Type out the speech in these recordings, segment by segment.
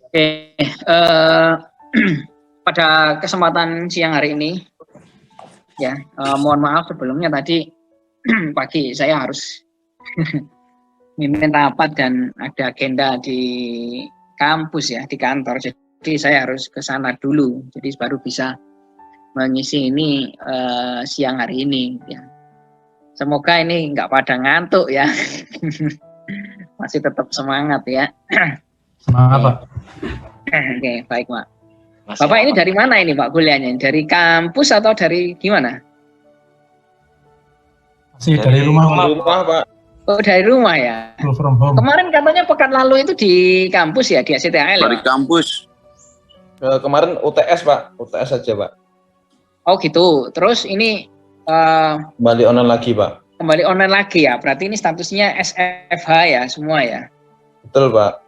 Oke, pada kesempatan siang hari ini, ya, mohon maaf sebelumnya tadi pagi saya harus mimpin rapat dan ada agenda di kampus ya, di kantor. Jadi saya harus ke sana dulu. Jadi baru bisa mengisi ini siang hari ini. Ya. Semoga ini nggak pada ngantuk ya, masih tetap semangat ya. Semangat Pak. Oke, baik Pak. Bapak ini dari mana ini Pak kuliahnya? Dari kampus atau dari gimana? Masih dari rumah Pak. Oh, dari rumah ya. From home. Kemarin katanya pekan lalu itu di kampus ya, di STAL ya? Dari kampus. Kemarin UTS Pak, UTS aja Pak. Oh gitu. Terus ini kembali online lagi Pak. Kembali online lagi ya. Berarti ini statusnya SFH ya semua ya? Betul Pak.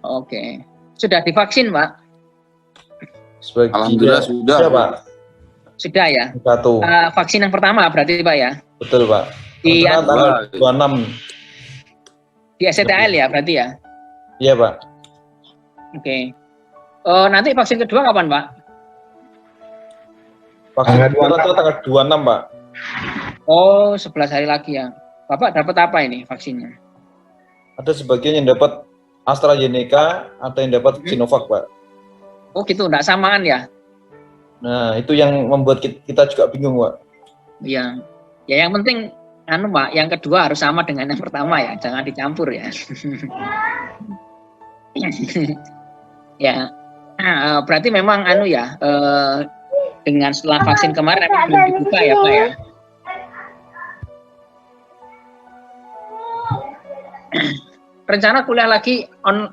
Oke. Sudah divaksin Pak? Alhamdulillah sudah Pak. Sudah ya? Satu. Vaksin yang pertama berarti Pak ya? Betul Pak. Di tanggal 26. Di STAL ya berarti ya? Iya Pak. Oke. Nanti vaksin kedua kapan Pak? Vaksin kedua tanggal 26 Pak. Oh, 11 hari lagi ya. Bapak dapat apa ini vaksinnya? Ada sebagian yang dapat AstraZeneca, ada yang dapat Sinovac Pak. Oh gitu, enggak samaan ya? Nah, itu yang membuat kita juga bingung Pak. Iya. Ya yang penting Pak, yang kedua harus sama dengan yang pertama ya, jangan dicampur ya. Ya. Berarti memang dengan setelah vaksin kemarin belum dibuka ya Pak ya. Rencana kuliah lagi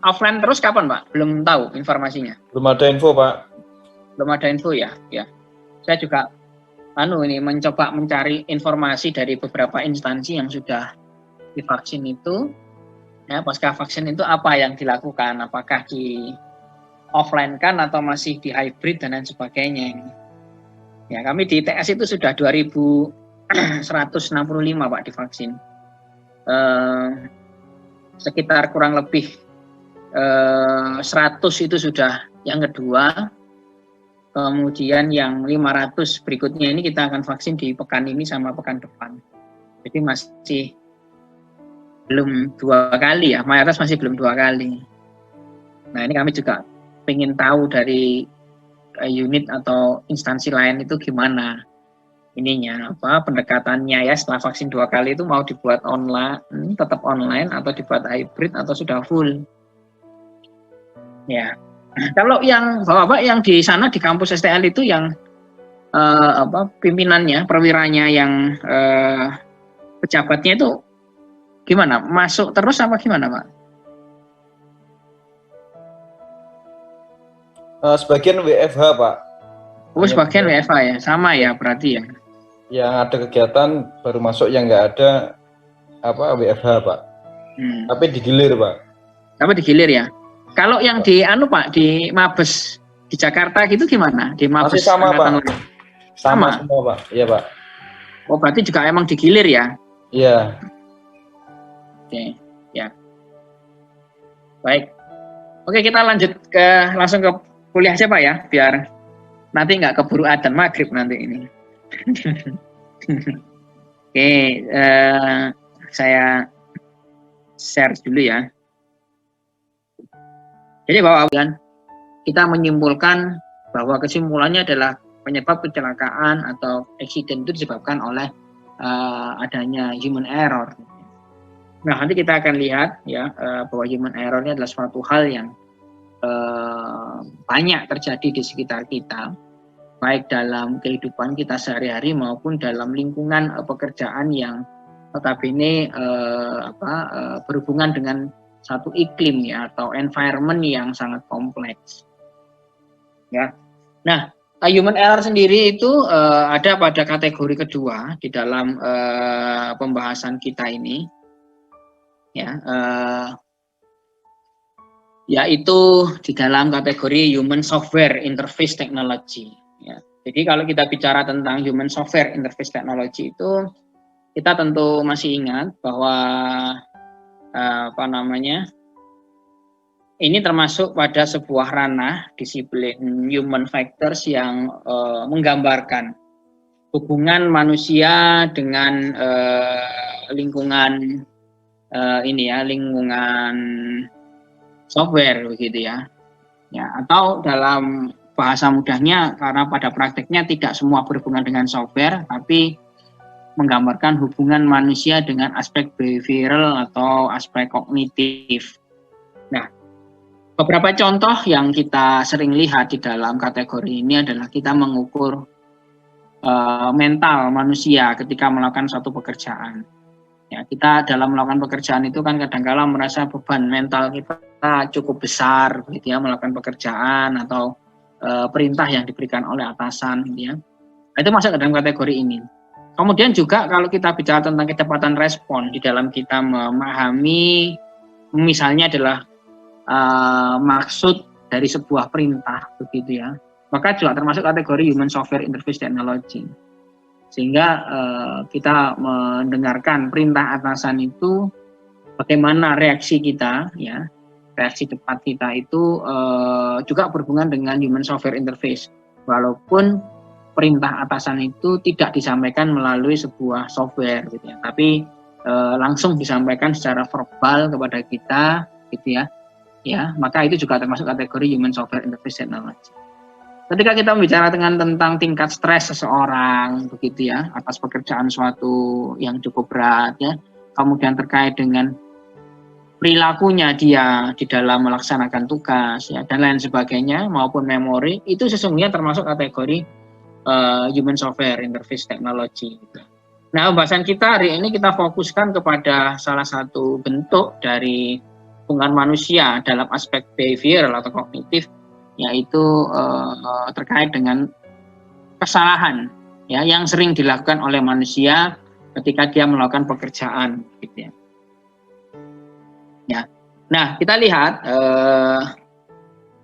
offline terus kapan Pak? Belum tahu informasinya. Belum ada info Pak. Belum ada info ya. Ya. Saya juga ini mencoba mencari informasi dari beberapa instansi yang sudah divaksin itu. Ya, pasca vaksin itu apa yang dilakukan? Apakah di offline kan atau masih di hybrid dan lain sebagainya. Ya, kami di ITS itu sudah 2.165 Pak divaksin. Sekitar kurang lebih 100 itu sudah yang kedua, kemudian yang 500 berikutnya ini kita akan vaksin di pekan ini sama pekan depan. Jadi masih belum 2 kali ya, mayoritas masih belum 2 kali. Nah ini kami juga ingin tahu dari unit atau instansi lain itu gimana ininya, pendekatannya ya setelah vaksin 2 kali itu mau dibuat online, tetap online atau dibuat hybrid atau sudah full. Ya. Kalau yang Bapak yang di sana di kampus STL itu yang pimpinannya, perwiranya yang pejabatnya itu gimana? Masuk terus apa gimana, Pak? Sebagian WFH, Pak. Oh, sebagian WFH ya. Sama ya berarti ya. Yang ada kegiatan baru masuk, yang nggak ada WFH, Pak. Tapi digilir, Pak. Tapi digilir ya. Kalau yang di Pak, di Mabes di Jakarta gitu gimana? Di Mabes masih sama, Pak. Sama semua, Pak. Iya, Pak. Oh, berarti juga emang digilir ya? Iya. Oke, ya. Baik. Oke, kita lanjut langsung ke kuliah aja Pak ya, biar nanti nggak keburu adzan maghrib nanti ini. Oke, saya share dulu ya. Jadi Bapak kita menyimpulkan bahwa kesimpulannya adalah penyebab kecelakaan atau accident itu disebabkan oleh adanya human error. Nah, nanti kita akan lihat ya bahwa human error ini adalah suatu hal yang banyak terjadi di sekitar kita, baik dalam kehidupan kita sehari-hari maupun dalam lingkungan pekerjaan yang notabene berhubungan dengan satu iklim ya atau environment yang sangat kompleks. Ya. Nah, human error sendiri itu ada pada kategori kedua di dalam pembahasan kita ini. Ya, yaitu di dalam kategori human software interface technology. Ya. Jadi kalau kita bicara tentang human software interface technology itu, kita tentu masih ingat bahwa ini termasuk pada sebuah ranah disiplin human factors yang menggambarkan hubungan manusia dengan lingkungan lingkungan software begitu ya. Ya, atau dalam bahasa mudahnya karena pada prakteknya tidak semua berhubungan dengan software, tapi menggambarkan hubungan manusia dengan aspek behavioral atau aspek kognitif. Nah, beberapa contoh yang kita sering lihat di dalam kategori ini adalah kita mengukur mental manusia ketika melakukan suatu pekerjaan. Ya, kita dalam melakukan pekerjaan itu kan kadang-kala merasa beban mental kita cukup besar, gitu ya, melakukan pekerjaan atau perintah yang diberikan oleh atasan, gitu ya. Itu masuk ke dalam kategori ini. Kemudian juga kalau kita bicara tentang kecepatan respon di dalam kita memahami, misalnya adalah maksud dari sebuah perintah, begitu ya, maka juga termasuk kategori human software interface technology. Sehingga kita mendengarkan perintah atasan itu, bagaimana reaksi kita, ya, reaksi cepat kita itu juga berhubungan dengan human software interface, walaupun perintah atasan itu tidak disampaikan melalui sebuah software, gitu ya, tapi langsung disampaikan secara verbal kepada kita, gitu ya, ya, maka itu juga termasuk kategori human software interface technology. Ketika kita bicara tentang tingkat stres seseorang, begitu ya, atas pekerjaan suatu yang cukup berat, ya, kemudian terkait dengan perilakunya dia di dalam melaksanakan tugas, ya, dan lain sebagainya, maupun memori, itu sesungguhnya termasuk kategori human software interface technology. Nah, pembahasan kita hari ini kita fokuskan kepada salah satu bentuk dari hubungan manusia dalam aspek behavioral atau kognitif, yaitu terkait dengan kesalahan, ya, yang sering dilakukan oleh manusia ketika dia melakukan pekerjaan, gitu ya. Ya. Nah, kita lihat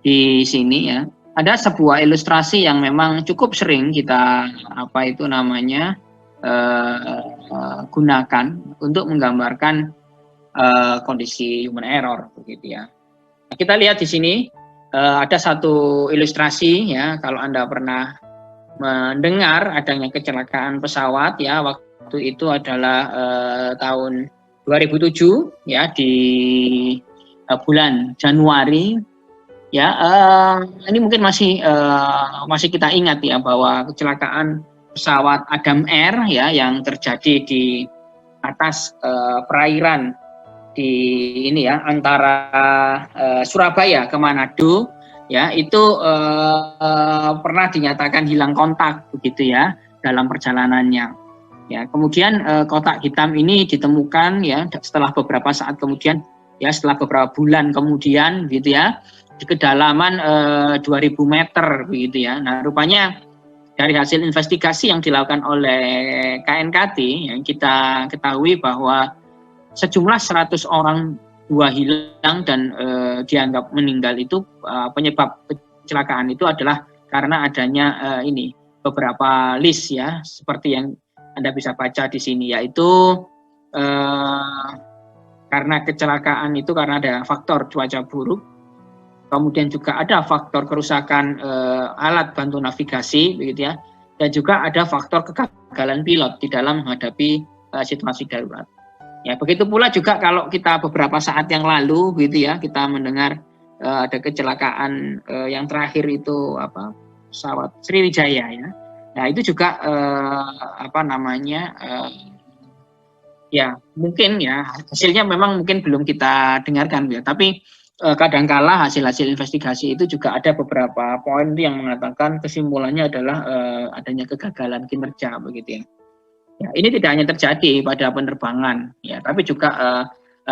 di sini, ya, ada sebuah ilustrasi yang memang cukup sering kita gunakan untuk menggambarkan kondisi human error, begitu ya. Nah, kita lihat di sini ada satu ilustrasi, ya, kalau Anda pernah mendengar adanya kecelakaan pesawat, ya, waktu itu adalah tahun 2007, ya, di bulan Januari, ya, ini mungkin masih kita ingat, ya, bahwa kecelakaan pesawat Adam Air, ya, yang terjadi di atas perairan di ini, ya, antara Surabaya ke Manado, ya, itu pernah dinyatakan hilang kontak, begitu ya, dalam perjalanannya. Ya, kemudian kotak hitam ini ditemukan, ya, setelah beberapa saat kemudian, ya, setelah beberapa bulan kemudian, gitu ya, di kedalaman 2000 meter, begitu ya. Nah, rupanya dari hasil investigasi yang dilakukan oleh KNKT, yang kita ketahui bahwa sejumlah 100 orang buah hilang dan dianggap meninggal itu, penyebab kecelakaan itu adalah karena adanya beberapa list, ya, seperti yang Anda bisa baca di sini, yaitu karena kecelakaan itu karena ada faktor cuaca buruk, kemudian juga ada faktor kerusakan alat bantu navigasi, begitu ya, dan juga ada faktor kegagalan pilot di dalam menghadapi situasi darurat. Ya, begitu pula juga kalau kita beberapa saat yang lalu, gitu ya, kita mendengar ada kecelakaan yang terakhir itu pesawat Sriwijaya, ya. Nah, itu juga ya, mungkin, ya, hasilnya memang mungkin belum kita dengarkan, ya, tapi kadangkala hasil-hasil investigasi itu juga ada beberapa poin yang mengatakan kesimpulannya adalah adanya kegagalan kinerja, begitu ya. Ya, ini tidak hanya terjadi pada penerbangan, ya, tapi juga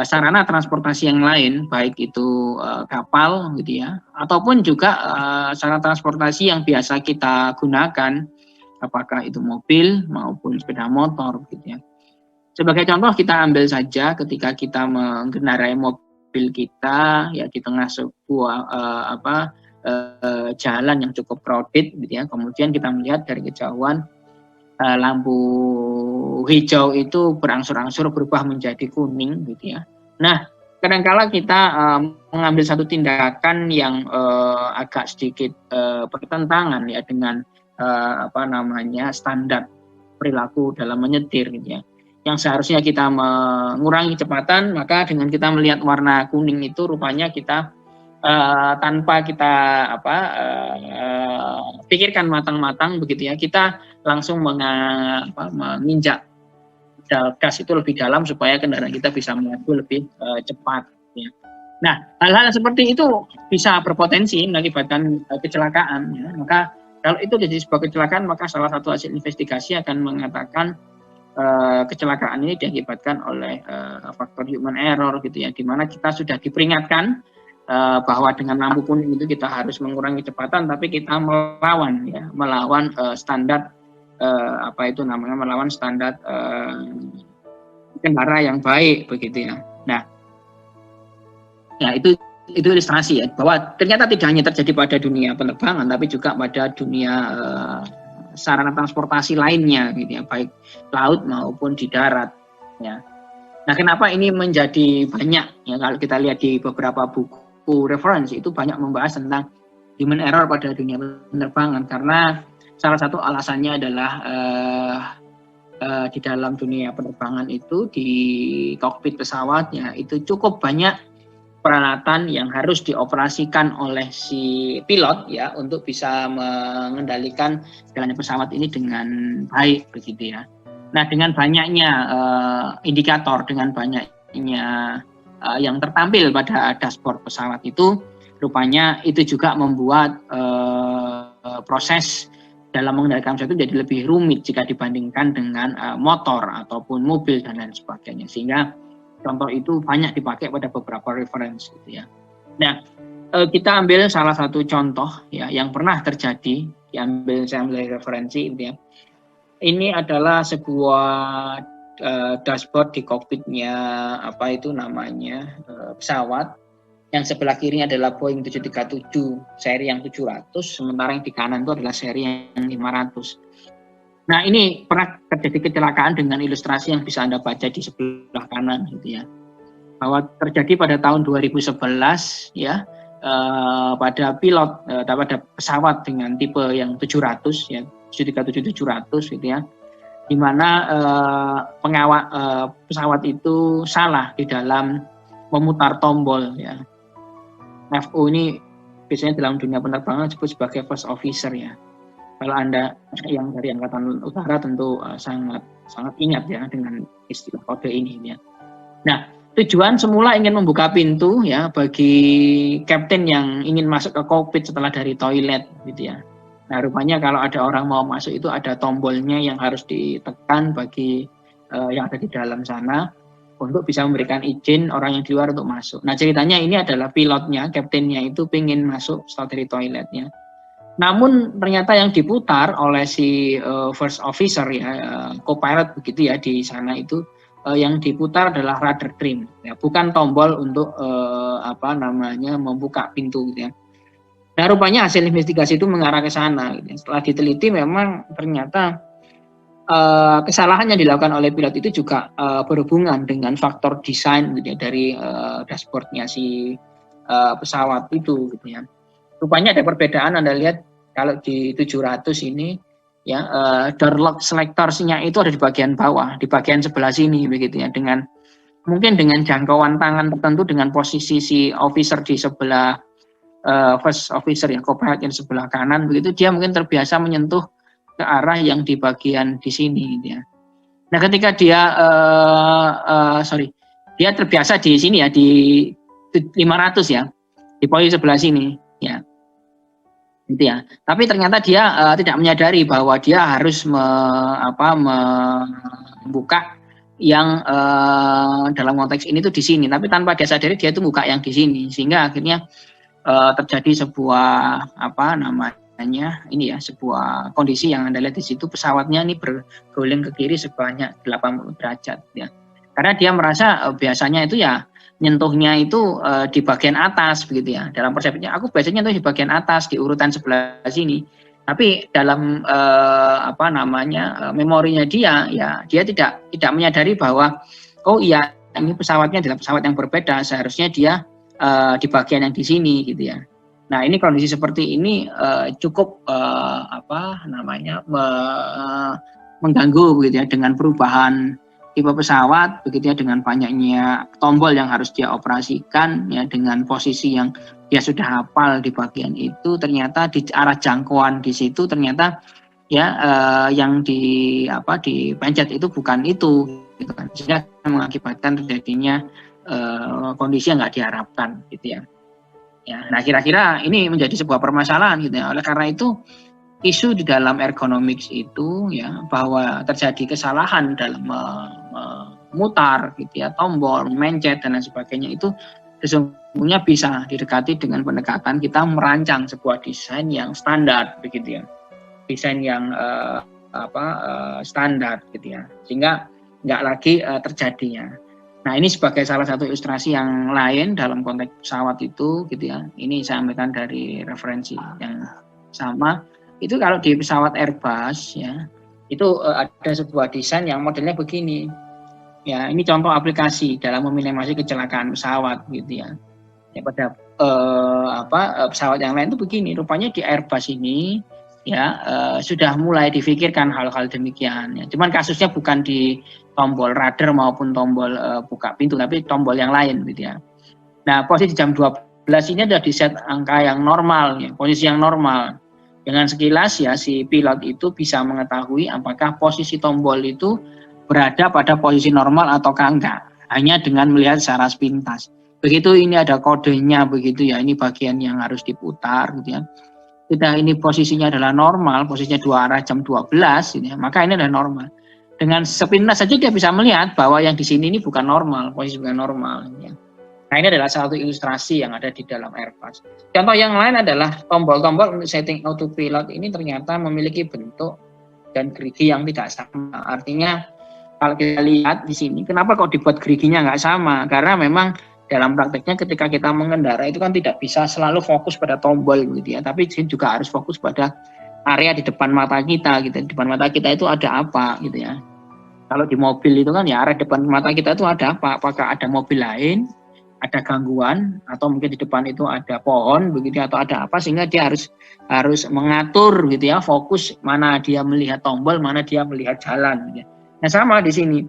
sarana transportasi yang lain, baik itu kapal, gitu ya, ataupun juga sarana transportasi yang biasa kita gunakan, apakah itu mobil maupun sepeda motor, gitu ya. Sebagai contoh kita ambil saja ketika kita mengendarai mobil kita, ya, di tengah sebuah jalan yang cukup crowded, gitu ya, kemudian kita melihat dari kejauhan lampu hijau itu berangsur-angsur berubah menjadi kuning, gitu ya. Nah, kadangkala kita mengambil satu tindakan yang agak sedikit bertentangan ya dengan standar perilaku dalam menyetir gitu ya. Yang seharusnya kita mengurangi kecepatan, maka dengan kita melihat warna kuning itu rupanya kita tanpa kita pikirkan matang-matang begitu ya, kita langsung menginjak gas itu lebih dalam supaya kendaraan kita bisa melaju lebih cepat ya. Nah, hal-hal seperti itu bisa berpotensi mengakibatkan kecelakaan ya. Maka kalau itu jadi sebuah kecelakaan, maka salah satu hasil investigasi akan mengatakan kecelakaan ini diakibatkan oleh faktor human error gitu ya, di mana kita sudah diperingatkan bahwa dengan lampu kuning itu kita harus mengurangi kecepatan, tapi kita melawan standar melawan standar kendara yang baik begitu ya. Nah, itu ilustrasi ya, bahwa ternyata tidak hanya terjadi pada dunia penerbangan, tapi juga pada dunia sarana transportasi lainnya gitu ya, baik laut maupun di darat ya. Nah, kenapa ini menjadi banyak ya, kalau kita lihat di beberapa buku referensi itu banyak membahas tentang human error pada dunia penerbangan, karena salah satu alasannya adalah di dalam dunia penerbangan itu, di kokpit pesawatnya itu cukup banyak peralatan yang harus dioperasikan oleh si pilot ya untuk bisa mengendalikan jalannya pesawat ini dengan baik begitu ya. Nah, dengan banyaknya indikator, dengan banyaknya yang tertampil pada dashboard pesawat itu, rupanya itu juga membuat proses dalam mengendalikan pesawat itu jadi lebih rumit jika dibandingkan dengan motor ataupun mobil dan lain sebagainya, sehingga contoh itu banyak dipakai pada beberapa referensi gitu ya. Nah, kita ambil salah satu contoh ya yang pernah terjadi, saya ambil referensi gitu ya. Ini adalah sebuah dashboard di kokpitnya pesawat. Yang sebelah kirinya adalah Boeing 737 seri yang 700, sementara yang di kanan itu adalah seri yang 500. Nah, ini pernah terjadi kecelakaan dengan ilustrasi yang bisa Anda baca di sebelah kanan gitu ya. Bahwa terjadi pada tahun 2011 ya, pada pilot pada pesawat dengan tipe yang 700 ya, 737-700 gitu ya. Di mana pengawal pesawat itu salah di dalam memutar tombol ya. FO ini biasanya dalam dunia penerbangan disebut sebagai first officer ya. Kalau Anda yang dari Angkatan Udara tentu sangat ingat ya dengan istilah kode ini ya. Nah, tujuan semula ingin membuka pintu ya bagi kapten yang ingin masuk ke kokpit setelah dari toilet gitu ya. Nah, rupanya kalau ada orang mau masuk itu ada tombolnya yang harus ditekan bagi yang ada di dalam sana untuk bisa memberikan izin orang yang di luar untuk masuk. Nah, ceritanya ini adalah pilotnya, kaptennya itu pengen masuk setelah dari toiletnya. Namun ternyata yang diputar oleh si first officer ya, co-pilot begitu ya di sana itu, yang diputar adalah rudder trim ya, bukan tombol untuk membuka pintu gitu ya. Nah, rupanya hasil investigasi itu mengarah ke sana gitu ya. Setelah diteliti memang ternyata kesalahan yang dilakukan oleh pilot itu juga berhubungan dengan faktor desain gitu ya, dari dashboardnya si pesawat itu gitu ya. Rupanya ada perbedaan. Anda lihat kalau di 700 ini ya, door lock selector-nya itu ada di bagian bawah, di bagian sebelah sini begitu ya, dengan mungkin dengan jangkauan tangan tertentu, dengan posisi si officer di sebelah first officer yang co-pilot yang sebelah kanan begitu, dia mungkin terbiasa menyentuh ke arah yang di bagian di sini gitu ya. Nah, ketika dia dia terbiasa di sini ya, di 500 ya, di posisi sebelah sini ya, gitu ya. Tapi ternyata dia tidak menyadari bahwa dia harus membuka yang dalam konteks ini tuh di sini, tapi tanpa dia sadari dia itu buka yang di sini, sehingga akhirnya terjadi sebuah sebuah kondisi yang Anda lihat di situ, pesawatnya ini berguling ke kiri sebanyak 80 derajat ya. Karena dia merasa biasanya itu ya nyentuhnya itu di bagian atas begitu ya. Dalam persepsinya aku biasanya nyentuh di bagian atas di urutan sebelah sini. Tapi dalam memorinya dia ya, dia tidak menyadari bahwa oh iya, ini pesawatnya adalah pesawat yang berbeda, seharusnya dia di bagian yang di sini gitu ya. Nah, ini kondisi seperti ini cukup mengganggu begitu ya, dengan perubahan tipe pesawat begitu ya, dengan banyaknya tombol yang harus dia operasikan ya, dengan posisi yang dia sudah hafal di bagian itu, ternyata di arah jangkauan di situ ternyata ya yang dipencet itu bukan itu gitu kan, sehingga mengakibatkan terjadinya kondisi yang nggak diharapkan gitu ya. Ya, nah kira-kira ini menjadi sebuah permasalahan gitu ya. Oleh karena itu isu di dalam ergonomics itu ya, bahwa terjadi kesalahan dalam memutar gitu ya, tombol, mencet dan lain sebagainya, itu sesungguhnya bisa didekati dengan pendekatan kita merancang sebuah desain yang standar begitu ya. Desain yang standar gitu ya, sehingga nggak lagi terjadinya. Nah, ini sebagai salah satu ilustrasi yang lain dalam konteks pesawat itu gitu ya. Ini saya ambilkan dari referensi yang sama. Itu kalau di pesawat Airbus ya, itu ada sebuah desain yang modelnya begini. Ya, ini contoh aplikasi dalam meminimasi kecelakaan pesawat gitu ya. Ya, pada pesawat yang lain itu begini. Rupanya di Airbus ini ya sudah mulai difikirkan hal-hal demikian ya. Cuman kasusnya bukan di tombol rudder maupun tombol buka pintu, tapi tombol yang lain gitu ya. Nah, posisi jam 12 ini adalah di set angka yang normal ya, posisi yang normal. Dengan sekilas ya si pilot itu bisa mengetahui apakah posisi tombol itu berada pada posisi normal ataukah enggak, hanya dengan melihat secara sepintas. Begitu ini ada kodenya begitu ya, ini bagian yang harus diputar gitu ya. Kita ini posisinya adalah normal, posisinya dua arah jam 12 gitu ya, maka ini adalah normal. Dengan sepintas saja dia bisa melihat bahwa yang di sini ini bukan normal, posisi bukan normal ya. Nah, ini adalah satu ilustrasi yang ada di dalam Airbus. Contoh yang lain adalah tombol-tombol untuk setting autopilot ini ternyata memiliki bentuk dan gerigi yang tidak sama. Artinya kalau kita lihat di sini, kenapa kok dibuat geriginya nggak sama? Karena memang dalam prakteknya ketika kita mengendara itu kan tidak bisa selalu fokus pada tombol gitu ya, tapi juga harus fokus pada area di depan mata kita gitu. Di depan mata kita itu ada apa gitu ya. Kalau di mobil itu kan ya area depan mata kita itu ada apa? Apakah ada mobil lain, ada gangguan, atau mungkin di depan itu ada pohon begitu atau ada apa, sehingga dia harus mengatur gitu ya, fokus mana dia melihat tombol, mana dia melihat jalan gitu ya. Nah, sama di sini.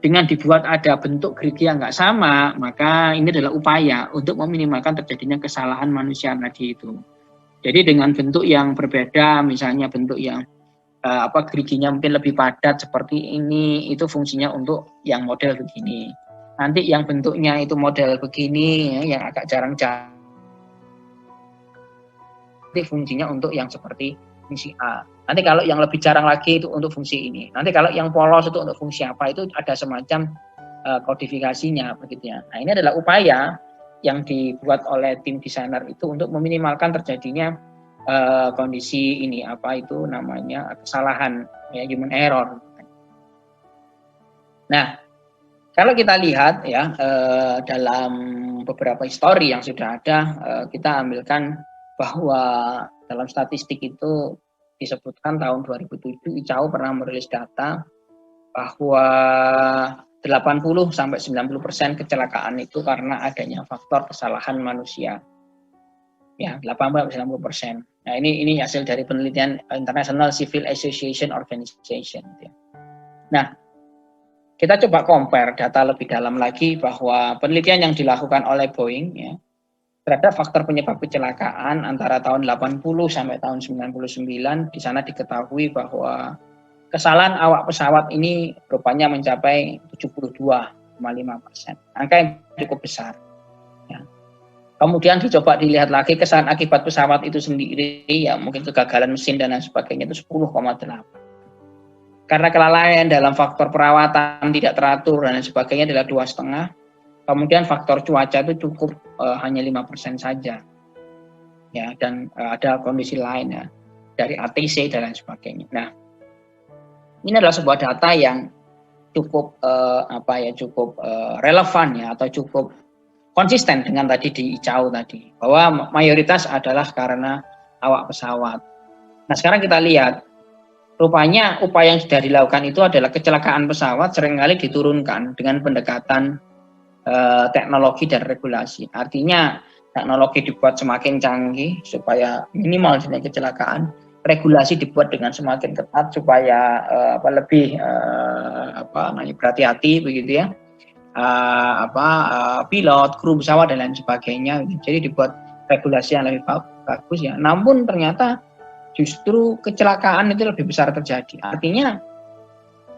Dengan dibuat ada bentuk gerigi yang nggak sama, maka ini adalah upaya untuk meminimalkan terjadinya kesalahan manusia tadi itu. Jadi dengan bentuk yang berbeda, misalnya bentuk yang geriginya mungkin lebih padat seperti ini, itu fungsinya untuk yang model begini. Nanti yang bentuknya itu model begini, ya, yang agak jarang-jarang, nanti fungsinya untuk yang seperti fungsi A. Nanti kalau yang lebih jarang lagi itu untuk fungsi ini. Nanti kalau yang polos itu untuk fungsi apa, itu ada semacam kodifikasinya begitu ya. Nah, ini adalah upaya yang dibuat oleh tim desainer itu untuk meminimalkan terjadinya kondisi ini, apa itu namanya, kesalahan ya, human error. Nah, kalau kita lihat ya dalam beberapa histori yang sudah ada, kita ambilkan bahwa dalam statistik itu disebutkan tahun 2007 ICAO pernah merilis data bahwa 80-90% kecelakaan itu karena adanya faktor kesalahan manusia. Ya, 80-90%. Nah, ini hasil dari penelitian International Civil Association Organization. Nah, kita coba compare data lebih dalam lagi bahwa penelitian yang dilakukan oleh Boeing ya, terhadap faktor penyebab kecelakaan antara tahun 80 sampai tahun 99, di sana diketahui bahwa kesalahan awak pesawat ini rupanya mencapai 72,5%. Angka yang cukup besar. Ya. Kemudian dicoba dilihat lagi kesalahan akibat pesawat itu sendiri, ya mungkin kegagalan mesin dan lain sebagainya, itu 10,8. Karena kelalaian dalam faktor perawatan tidak teratur dan lain sebagainya adalah 2,5. Kemudian faktor cuaca itu cukup hanya 5% saja. Ya, dan ada kondisi lain ya, dari ATC dan lain sebagainya. Nah, ini adalah sebuah data yang cukup cukup relevan ya, atau cukup konsisten dengan tadi di ICAO tadi, bahwa mayoritas adalah karena awak pesawat. Nah, sekarang kita lihat, rupanya upaya yang sudah dilakukan itu adalah kecelakaan pesawat seringkali diturunkan dengan pendekatan teknologi dan regulasi. Artinya teknologi dibuat semakin canggih supaya minimal jenis kecelakaan, regulasi dibuat dengan semakin ketat supaya lebih berhati-hati begitu ya. Pilot, kru pesawat dan lain sebagainya. Jadi dibuat regulasi yang lebih bagus ya. Namun ternyata justru kecelakaan itu lebih besar terjadi. Artinya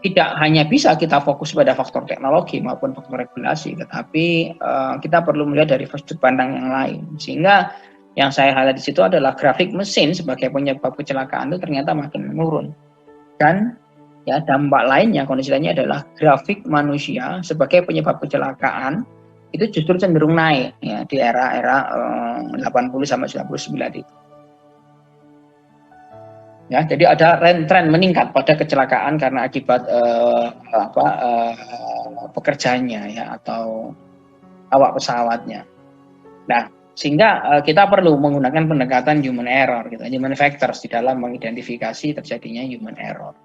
tidak hanya bisa kita fokus pada faktor teknologi maupun faktor regulasi, tetapi kita perlu melihat dari sudut pandang yang lain. Sehingga yang saya highlight di situ adalah grafik mesin sebagai penyebab kecelakaan itu ternyata makin menurun. Dan ya dampak lainnya, kondisi lainnya adalah grafik manusia sebagai penyebab kecelakaan itu justru cenderung naik ya di era-era 80 sampai 99 itu. Ya, jadi ada tren meningkat pada kecelakaan karena akibat pekerjanya ya atau awak pesawatnya. Nah, sehingga kita perlu menggunakan pendekatan human error, gitu, human factors di dalam mengidentifikasi terjadinya human error.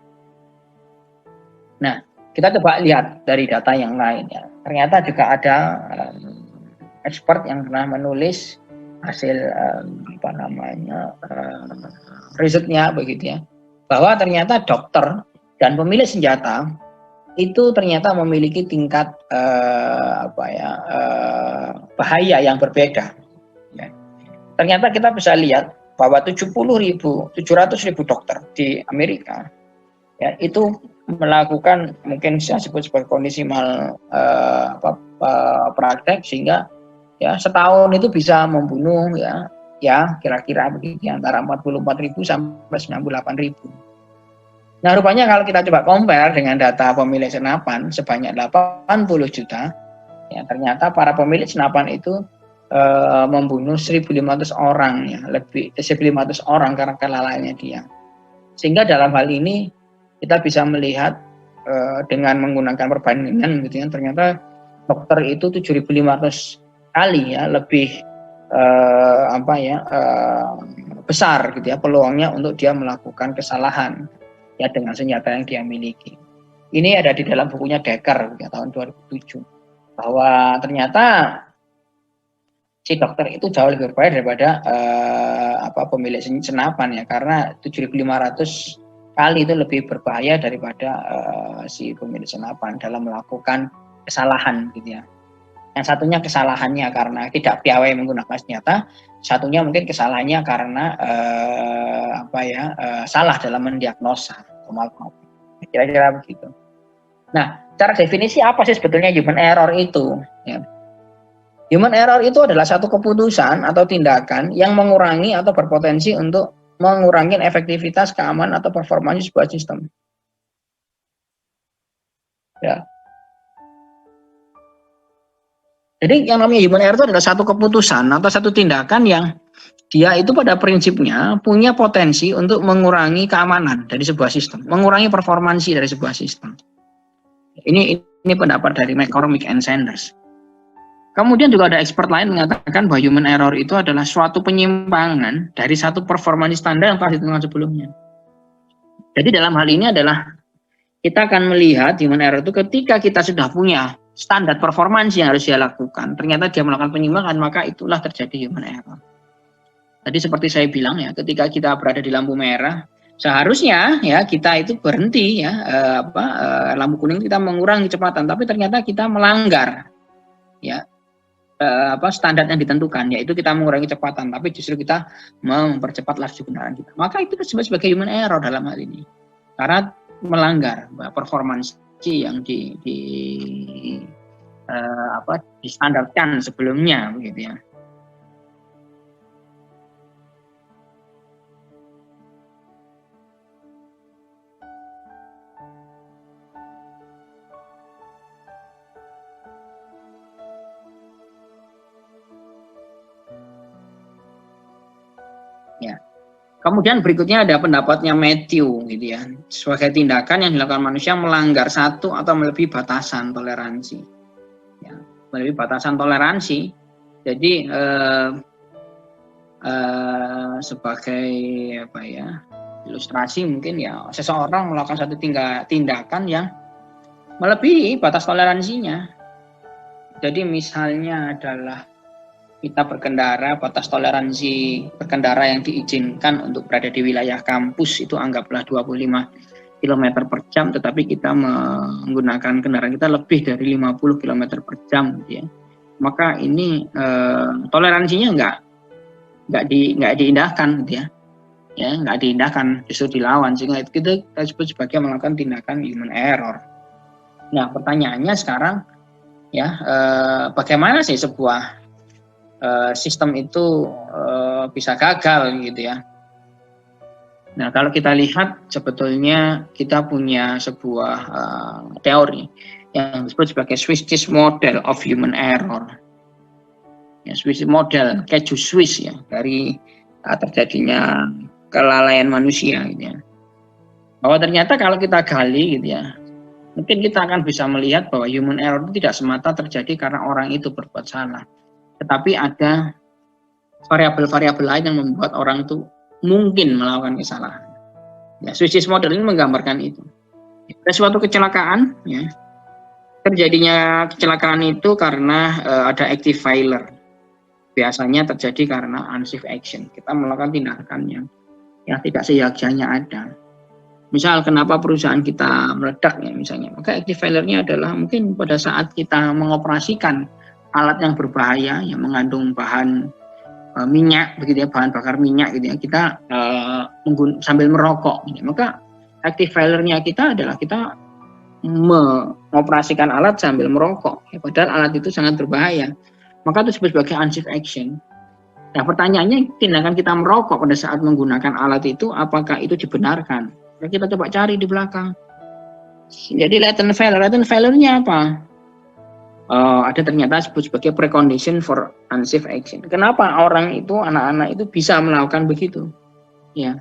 Nah, kita coba lihat dari data yang lain ya. Ternyata juga ada expert yang pernah menulis hasil risetnya begitu ya, bahwa ternyata dokter dan pemilik senjata itu ternyata memiliki tingkat bahaya yang berbeda. Ya. Ternyata kita bisa lihat bahwa 700.000 dokter di Amerika ya itu melakukan mungkin saya sebut sebagai kondisi praktek, sehingga ya setahun itu bisa membunuh ya kira-kira begitu antara 44.000 sampai 98.000. Nah, rupanya kalau kita coba compare dengan data pemilik senapan sebanyak 80 juta, ya ternyata para pemilik senapan itu membunuh 1.500 orang ya, lebih 1.500 orang karena kelalaiannya dia. Sehingga dalam hal ini kita bisa melihat dengan menggunakan perbandingan gitu ya, ternyata dokter itu 7.500 kali ya lebih besar gitu ya peluangnya untuk dia melakukan kesalahan ya dengan senjata yang dia miliki. Ini ada di dalam bukunya Decker ya, tahun 2007, bahwa ternyata si dokter itu jauh lebih berbahaya daripada pemilik senapan ya, karena 7.500 kali itu lebih berbahaya daripada si pemilik senapan dalam melakukan kesalahan gitu ya. Yang satunya kesalahannya karena tidak piawai menggunakan senjata, satunya mungkin kesalahannya karena salah dalam mendiagnosa. Kira-kira begitu. Nah, cara definisi apa sih sebetulnya human error itu? Ya. Human error itu adalah satu keputusan atau tindakan yang mengurangi atau berpotensi untuk mengurangi efektivitas, keamanan atau performanya sebuah sistem. Ya. Jadi yang namanya human error itu adalah satu keputusan atau satu tindakan yang dia itu pada prinsipnya punya potensi untuk mengurangi keamanan dari sebuah sistem, mengurangi performansi dari sebuah sistem. Ini pendapat dari McCormick and Sanders. Kemudian juga ada expert lain mengatakan bahwa human error itu adalah suatu penyimpangan dari satu performansi standar yang telah ditentukan sebelumnya. Jadi dalam hal ini adalah kita akan melihat human error itu ketika kita sudah punya standar performansi yang harus dia lakukan, ternyata dia melakukan penyimpangan, maka itulah terjadi human error. Tadi seperti saya bilang ya, ketika kita berada di lampu merah, seharusnya ya kita itu berhenti ya, lampu kuning kita mengurangi kecepatan, tapi ternyata kita melanggar ya standar yang ditentukan, yaitu kita mengurangi kecepatan, tapi justru kita mempercepat laju kendaraan kita. Maka itu disebut sebagai human error dalam hal ini, karena melanggar performansi yang distandarkan sebelumnya begitu ya. Ya. Kemudian berikutnya ada pendapatnya Matthew gitu ya, sebagai tindakan yang dilakukan manusia melanggar satu atau melebihi batasan toleransi. Ya, melebihi batasan toleransi. Jadi sebagai ilustrasi mungkin ya, seseorang melakukan satu tindakan yang melebihi batas toleransinya. Jadi misalnya adalah kita berkendara, batas toleransi berkendara yang diizinkan untuk berada di wilayah kampus itu anggaplah 25 km per jam, tetapi kita menggunakan kendaraan kita lebih dari 50 km per jam, gitu ya. Maka ini toleransinya nggak diindahkan, gitu ya, nggak diindahkan, justru dilawan, sehingga itu kita sebut sebagai melakukan tindakan human error. Nah, pertanyaannya sekarang, ya, bagaimana sih sebuah sistem itu bisa gagal, gitu ya. Nah, kalau kita lihat sebetulnya kita punya sebuah teori yang disebut sebagai Swiss cheese model of human error. Ya, Swiss model keju Swiss ya, dari terjadinya kelalaian manusia, gitu ya. Bahwa ternyata kalau kita gali, gitu ya, mungkin kita akan bisa melihat bahwa human error itu tidak semata terjadi karena orang itu berbuat salah, tetapi ada variabel-variabel lain yang membuat orang itu mungkin melakukan kesalahan. Ya, Swiss cheese model ini menggambarkan itu. Ada suatu kecelakaan, ya, terjadinya kecelakaan itu karena ada active failure. Biasanya terjadi karena unsafe action. Kita melakukan tindakan yang tidak seyogyanya ada. Misal kenapa perusahaan kita meledak, ya, misalnya, maka active failure-nya adalah mungkin pada saat kita mengoperasikan alat yang berbahaya yang mengandung bahan minyak, begitu ya, bahan bakar minyak, gitu ya, kita sambil merokok, gitu. Maka active failure-nya kita adalah kita mengoperasikan alat sambil merokok, ya, padahal alat itu sangat berbahaya. Maka itu disebut sebagai unsafe action. Nah, pertanyaannya, tindakan kita merokok pada saat menggunakan alat itu, apakah itu dibenarkan? Kita coba cari di belakang. Jadi latent failure-nya apa? Ada ternyata disebut sebagai precondition for unsafe action. Kenapa orang itu, anak-anak itu bisa melakukan begitu? Ya,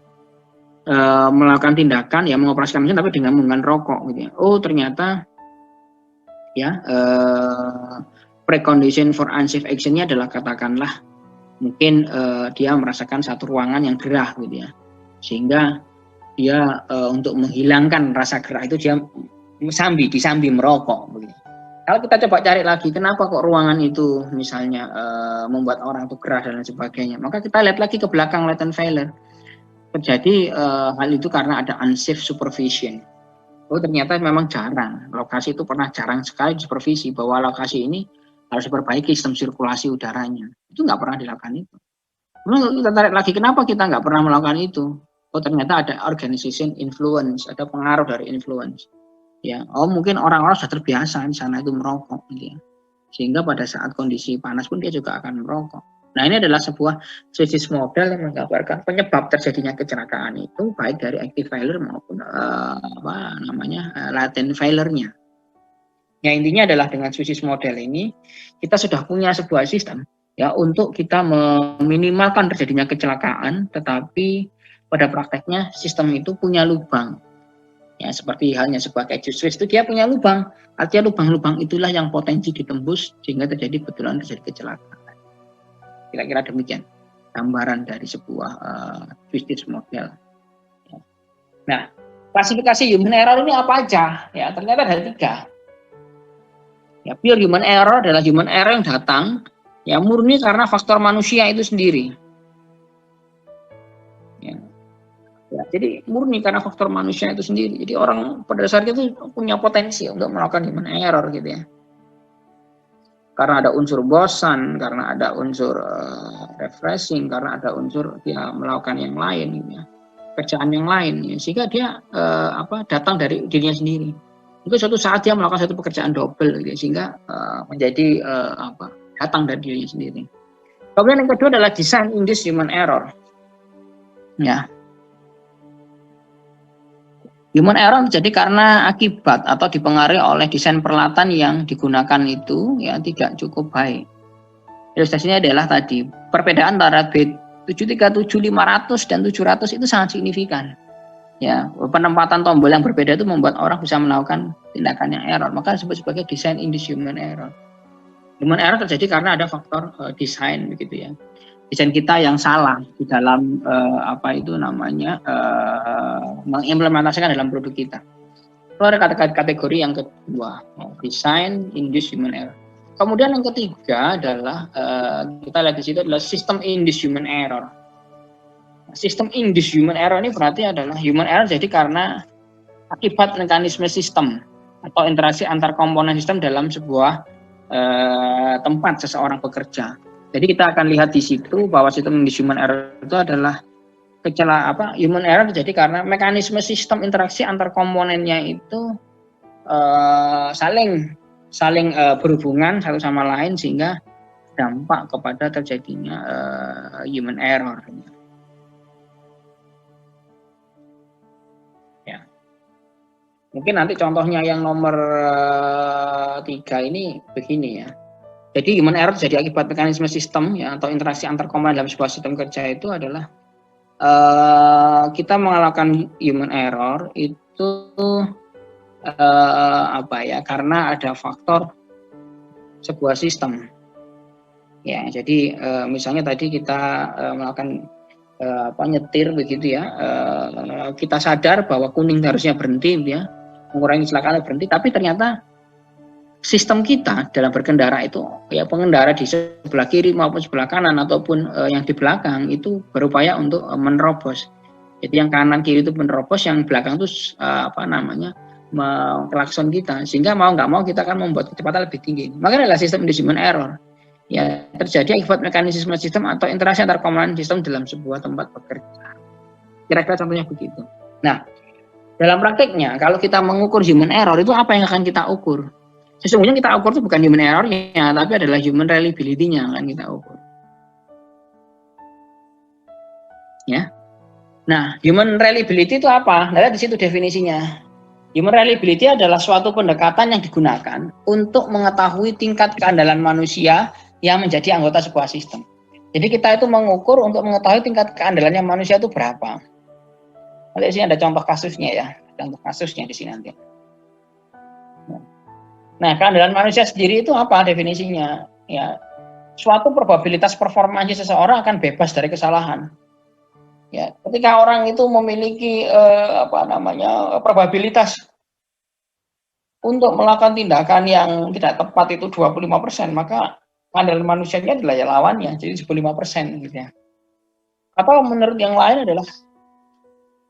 melakukan tindakan, ya, mengoperasikan mesin tapi dengan menggunakan rokok, gitu ya. Oh, ternyata, ya, precondition for unsafe action-nya adalah, katakanlah mungkin dia merasakan satu ruangan yang gerah, gitu ya, sehingga dia untuk menghilangkan rasa gerah itu dia disambi merokok, begitu. Kalau kita coba cari lagi, kenapa kok ruangan itu misalnya membuat orang itu gerah dan lain sebagainya, maka kita lihat lagi ke belakang latent failure. Terjadi hal itu karena ada unsafe supervision. Oh, ternyata memang jarang, lokasi itu pernah jarang sekali supervisi bahwa lokasi ini harus diperbaiki sistem sirkulasi udaranya. Itu nggak pernah dilakukan itu. Kemudian kita tarik lagi, kenapa kita nggak pernah melakukan itu? Oh, ternyata ada organization influence, ada pengaruh dari influence. Ya, oh, mungkin orang-orang sudah terbiasa di sana itu merokok, gitu ya. Sehingga pada saat kondisi panas pun dia juga akan merokok. Nah, ini adalah sebuah Swiss cheese model yang menggambarkan penyebab terjadinya kecelakaan itu baik dari active failure maupun latent failure-nya. Ya, intinya adalah dengan Swiss cheese model ini kita sudah punya sebuah sistem, ya, untuk kita meminimalkan terjadinya kecelakaan, tetapi pada prakteknya sistem itu punya lubang. Ya, seperti halnya sebuah keju Swiss itu dia punya lubang. Artinya lubang-lubang itulah yang potensi ditembus sehingga terjadi kecelakaan. Kira-kira demikian gambaran dari sebuah Swiss cheese model. Ya. Nah, klasifikasi human error ini apa aja? Ya, ternyata ada 3. Ya, pure human error adalah human error yang datang, ya, murni karena faktor manusia itu sendiri. Ya. Ya, jadi murni karena faktor manusia itu sendiri. Jadi orang pada dasarnya itu punya potensi untuk melakukan human error, gitu ya. Karena ada unsur bosan, karena ada unsur refreshing, karena ada unsur dia melakukan yang lain, gitu ya, kerjaan yang lain, ya, sehingga dia datang dari dirinya sendiri. Mungkin suatu saat dia melakukan satu pekerjaan double, gitu ya, sehingga menjadi datang dari dirinya sendiri. Kemudian yang kedua adalah design induced human error. Ya. Human error terjadi karena akibat atau dipengaruhi oleh desain peralatan yang digunakan itu, ya, tidak cukup baik. Ilustrasinya adalah tadi, perbedaan antara B737, 500 dan 700 itu sangat signifikan. Ya, penempatan tombol yang berbeda itu membuat orang bisa melakukan tindakan yang error. Maka disebut sebagai design induced human error. Human error terjadi karena ada faktor desain, begitu ya. Desain kita yang salah di dalam mengimplementasikan dalam produk kita. Itu ada kategori yang kedua, design induced human error. kemudian yang ketiga adalah kita lihat di situ adalah system induced human error. Sistem induced human error ini berarti adalah human error jadi karena akibat mekanisme sistem atau interaksi antar komponen sistem dalam sebuah tempat seseorang bekerja. Jadi kita akan lihat di situ bahwa sistem induced human error itu adalah human error jadi karena mekanisme sistem interaksi antar komponennya itu saling berhubungan satu sama lain sehingga dampak kepada terjadinya human error. Ya. Mungkin nanti contohnya yang nomor 3 ini begini ya. Jadi human error jadi akibat mekanisme sistem ya atau interaksi antar komponen dalam sebuah sistem kerja itu adalah kita mengalami human error itu karena ada faktor sebuah sistem ya. Jadi misalnya tadi kita melakukan nyetir begitu ya, kita sadar bahwa kuning harusnya berhenti ya, mengurangi kecelakaan berhenti, tapi ternyata sistem kita dalam berkendara itu ya, pengendara di sebelah kiri maupun sebelah kanan ataupun yang di belakang itu berupaya untuk menerobos. Jadi yang kanan kiri itu menerobos, yang belakang itu mengklakson kita, sehingga mau nggak mau kita akan membuat kecepatan lebih tinggi. Makanya adalah sistem induced human error ya, terjadi akibat mekanisme sistem atau interaksi antar komponen sistem dalam sebuah tempat bekerja. Kira-kira contohnya begitu. Nah, dalam prakteknya kalau kita mengukur human error itu apa yang akan kita ukur? Sesungguhnya kita ukur itu bukan human error-nya, tapi adalah human reliability-nya akan kita ukur. Ya. Nah, human reliability itu apa? Nah, di situ definisinya. Human reliability adalah suatu pendekatan yang digunakan untuk mengetahui tingkat keandalan manusia yang menjadi anggota sebuah sistem. Jadi kita itu mengukur untuk mengetahui tingkat keandalannya manusia itu berapa. Nanti di sini ada contoh kasusnya ya, contoh kasusnya di sini nanti. Nah, keandalan manusia sendiri itu apa definisinya? Ya, suatu probabilitas performanya seseorang akan bebas dari kesalahan. Ya, ketika orang itu memiliki probabilitas untuk melakukan tindakan yang tidak tepat itu 25%, maka keandalan manusianya adalah ya lawannya, jadi 15% gitu ya. Atau menurut yang lain adalah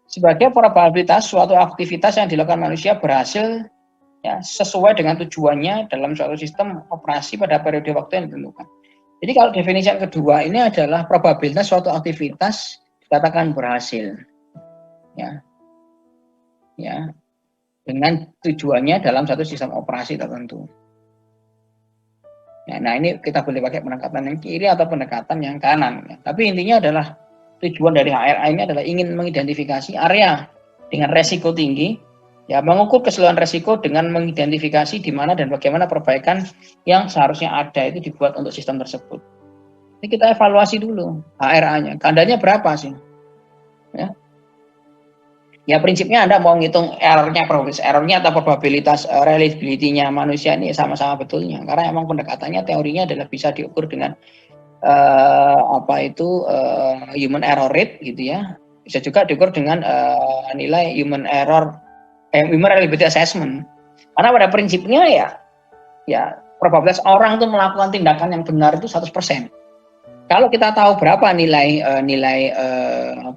sebagai probabilitas suatu aktivitas yang dilakukan manusia berhasil ya, sesuai dengan tujuannya dalam suatu sistem operasi pada periode waktu yang ditentukan. Jadi kalau definisi yang kedua ini adalah probabilitas suatu aktivitas dikatakan berhasil, ya, dengan tujuannya dalam satu sistem operasi tertentu. Ya, nah ini kita boleh pakai pendekatan yang kiri atau pendekatan yang kanan. Ya. Tapi intinya adalah tujuan dari HRA ini adalah ingin mengidentifikasi area dengan resiko tinggi. Ya, mengukur keseluruhan resiko dengan mengidentifikasi di mana dan bagaimana perbaikan yang seharusnya ada itu dibuat untuk sistem tersebut. Ini kita evaluasi dulu HRA-nya, kandanya berapa sih? Ya prinsipnya Anda mau ngitung errornya atau probabilitas reliability-nya manusia ini sama-sama betulnya, karena emang pendekatannya teorinya adalah bisa diukur dengan human error rate gitu ya. Bisa juga diukur dengan nilai human reliability assessment. Karena pada prinsipnya ya probabilitas orang itu melakukan tindakan yang benar itu 100%. Kalau kita tahu berapa nilai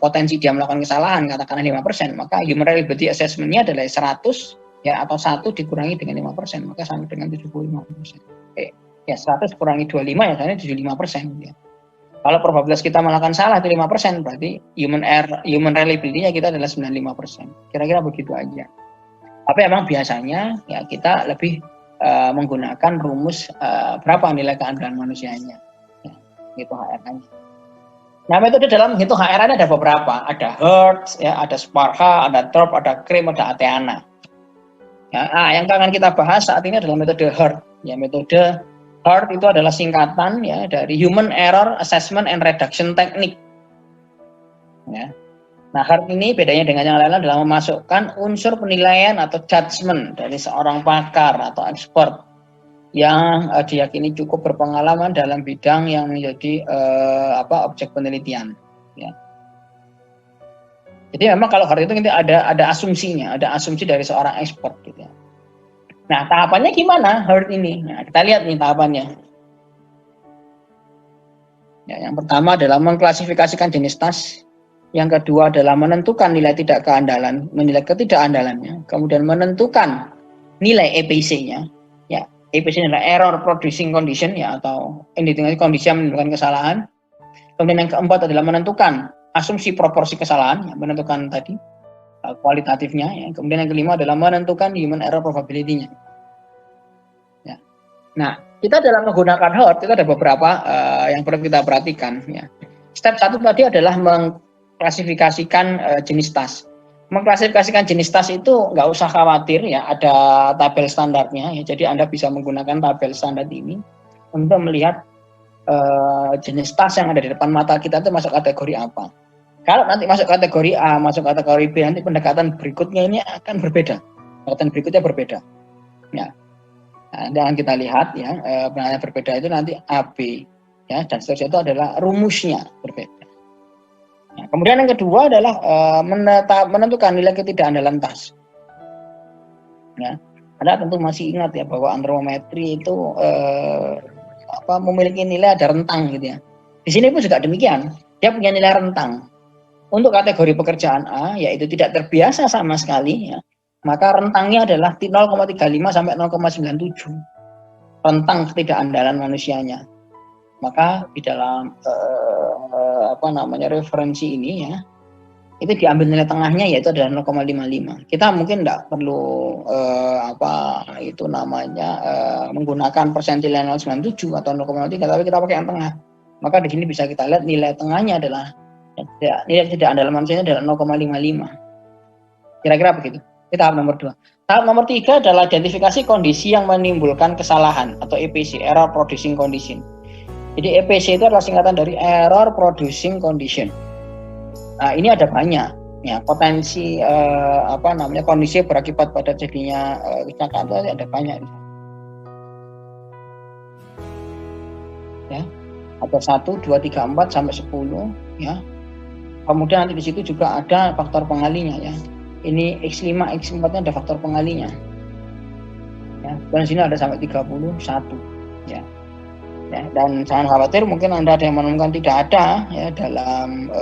potensi dia melakukan kesalahan, katakanlah 5%, maka human reliability assessment-nya adalah 100 ya, atau 1 dikurangi dengan 5%, maka sama dengan 75%. Ya 100 kurangi 25 ya sebenarnya 75% ya. Kalau probabilitas kita melakukan salah itu 5%, berarti human reliability-nya kita adalah 95%. Kira-kira begitu aja. Tapi emang biasanya ya kita lebih menggunakan rumus berapa nilai keandalan manusianya. Gitu HRA-nya. Nah, metode dalam menghitung HRA ada beberapa, ada Hertz, ya, ada Sparha, ada Thorpe, ada Krim, ada Atheana. Ya, yang akan kita bahas saat ini adalah metode Hertz. Ya, metode Hertz itu adalah singkatan ya dari Human Error Assessment and Reduction Technique. Ya. Nah, Hertz ini bedanya dengan yang lain adalah memasukkan unsur penilaian atau judgement dari seorang pakar atau expert yang diyakini cukup berpengalaman dalam bidang yang menjadi objek penelitian. Ya. Jadi memang kalau Hertz itu ada asumsinya, ada asumsi dari seorang expert gitu ya. Nah, tahapannya gimana herd ini? Nah, kita lihat nih tahapannya. Ya, yang pertama adalah mengklasifikasikan jenis tas. Yang kedua adalah menentukan nilai nilai ketidakandalannya. Kemudian menentukan nilai EPC-nya. Ya, EPC adalah error producing condition ya, atau kondisi yang menimbulkan kesalahan. Kemudian yang keempat adalah menentukan asumsi proporsi kesalahan, ya, menentukan tadi kualitatifnya. Ya. Kemudian yang kelima adalah menentukan human error probability-nya. Ya. Nah, kita dalam menggunakan herd itu ada beberapa yang perlu kita perhatikan. Ya. Step 1 tadi adalah mengklasifikasikan jenis tas. Mengklasifikasikan jenis tas itu nggak usah khawatir ya, ada tabel standarnya. Ya. Jadi Anda bisa menggunakan tabel standar ini untuk melihat jenis tas yang ada di depan mata kita itu masuk kategori apa. Kalau nanti masuk kategori A, masuk kategori B, nanti pendekatan berikutnya ini akan berbeda. Pendekatan berikutnya berbeda. Ya. Nah, dan kita lihat ya, pendekatan berbeda itu nanti A, B, ya, dan seterusnya itu adalah rumusnya berbeda. Nah, kemudian yang kedua adalah menentukan nilai ketidakandalan tas. Ya. Anda tentu masih ingat ya bahwa antropometri itu memiliki nilai ada rentang gitu ya. Di sini pun juga demikian. Dia punya nilai rentang. Untuk kategori pekerjaan A, yaitu tidak terbiasa sama sekali, ya, maka rentangnya adalah 0,35 sampai 0,97. Rentang ketidakandalan manusianya. Maka di dalam referensi ini ya, itu diambil nilai tengahnya yaitu adalah 0,55. Kita mungkin tidak perlu menggunakan persentilnya 0,97 atau 0,3, tapi kita pakai yang tengah. Maka di sini bisa kita lihat nilai tengahnya adalah nilai ketidakandalan manusianya adalah 0,55. Kira-kira begitu. Ini tahap nomor 2. Tahap nomor 3 adalah identifikasi kondisi yang menimbulkan kesalahan atau EPC, error producing condition. Jadi EPC itu adalah singkatan dari error producing condition. Nah, ini ada banyak ya, potensi kondisi berakibat pada jadinya kecelakaan itu ada banyak. Ya. Ada 1, 2, 3, 4 sampai 10 ya. Kemudian nanti di situ juga ada faktor pengalinya ya. Ini X5, X4-nya ada faktor pengalinya. Ya, dan sini ada sampai 31 ya. Ya, dan jangan khawatir, mungkin Anda ada yang menemukan tidak ada ya dalam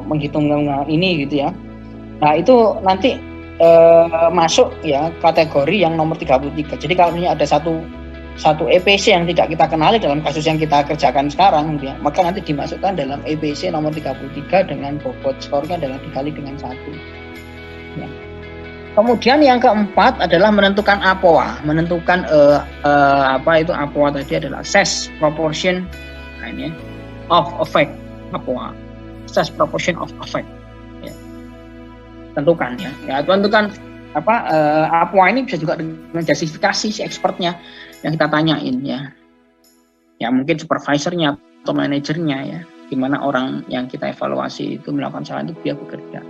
menghitung ini gitu ya. Nah, itu nanti masuk ya kategori yang nomor 33. Jadi kalau ini ada satu EPC yang tidak kita kenali dalam kasus yang kita kerjakan sekarang gitu ya, maka nanti dimasukkan dalam EPC nomor 33 dengan bobot skornya adalah dikali dengan 1 ya. Kemudian yang keempat adalah menentukan APOA. Menentukan APOA tadi adalah assess proportion of effect, APOA, assess proportion of effect ya. Tentukan ya tentukan APOA ini bisa juga dengan justifikasi si expertnya yang kita tanyain ya mungkin supervisornya atau manajernya ya, gimana orang yang kita evaluasi itu melakukan kesalahan itu dia bekerja.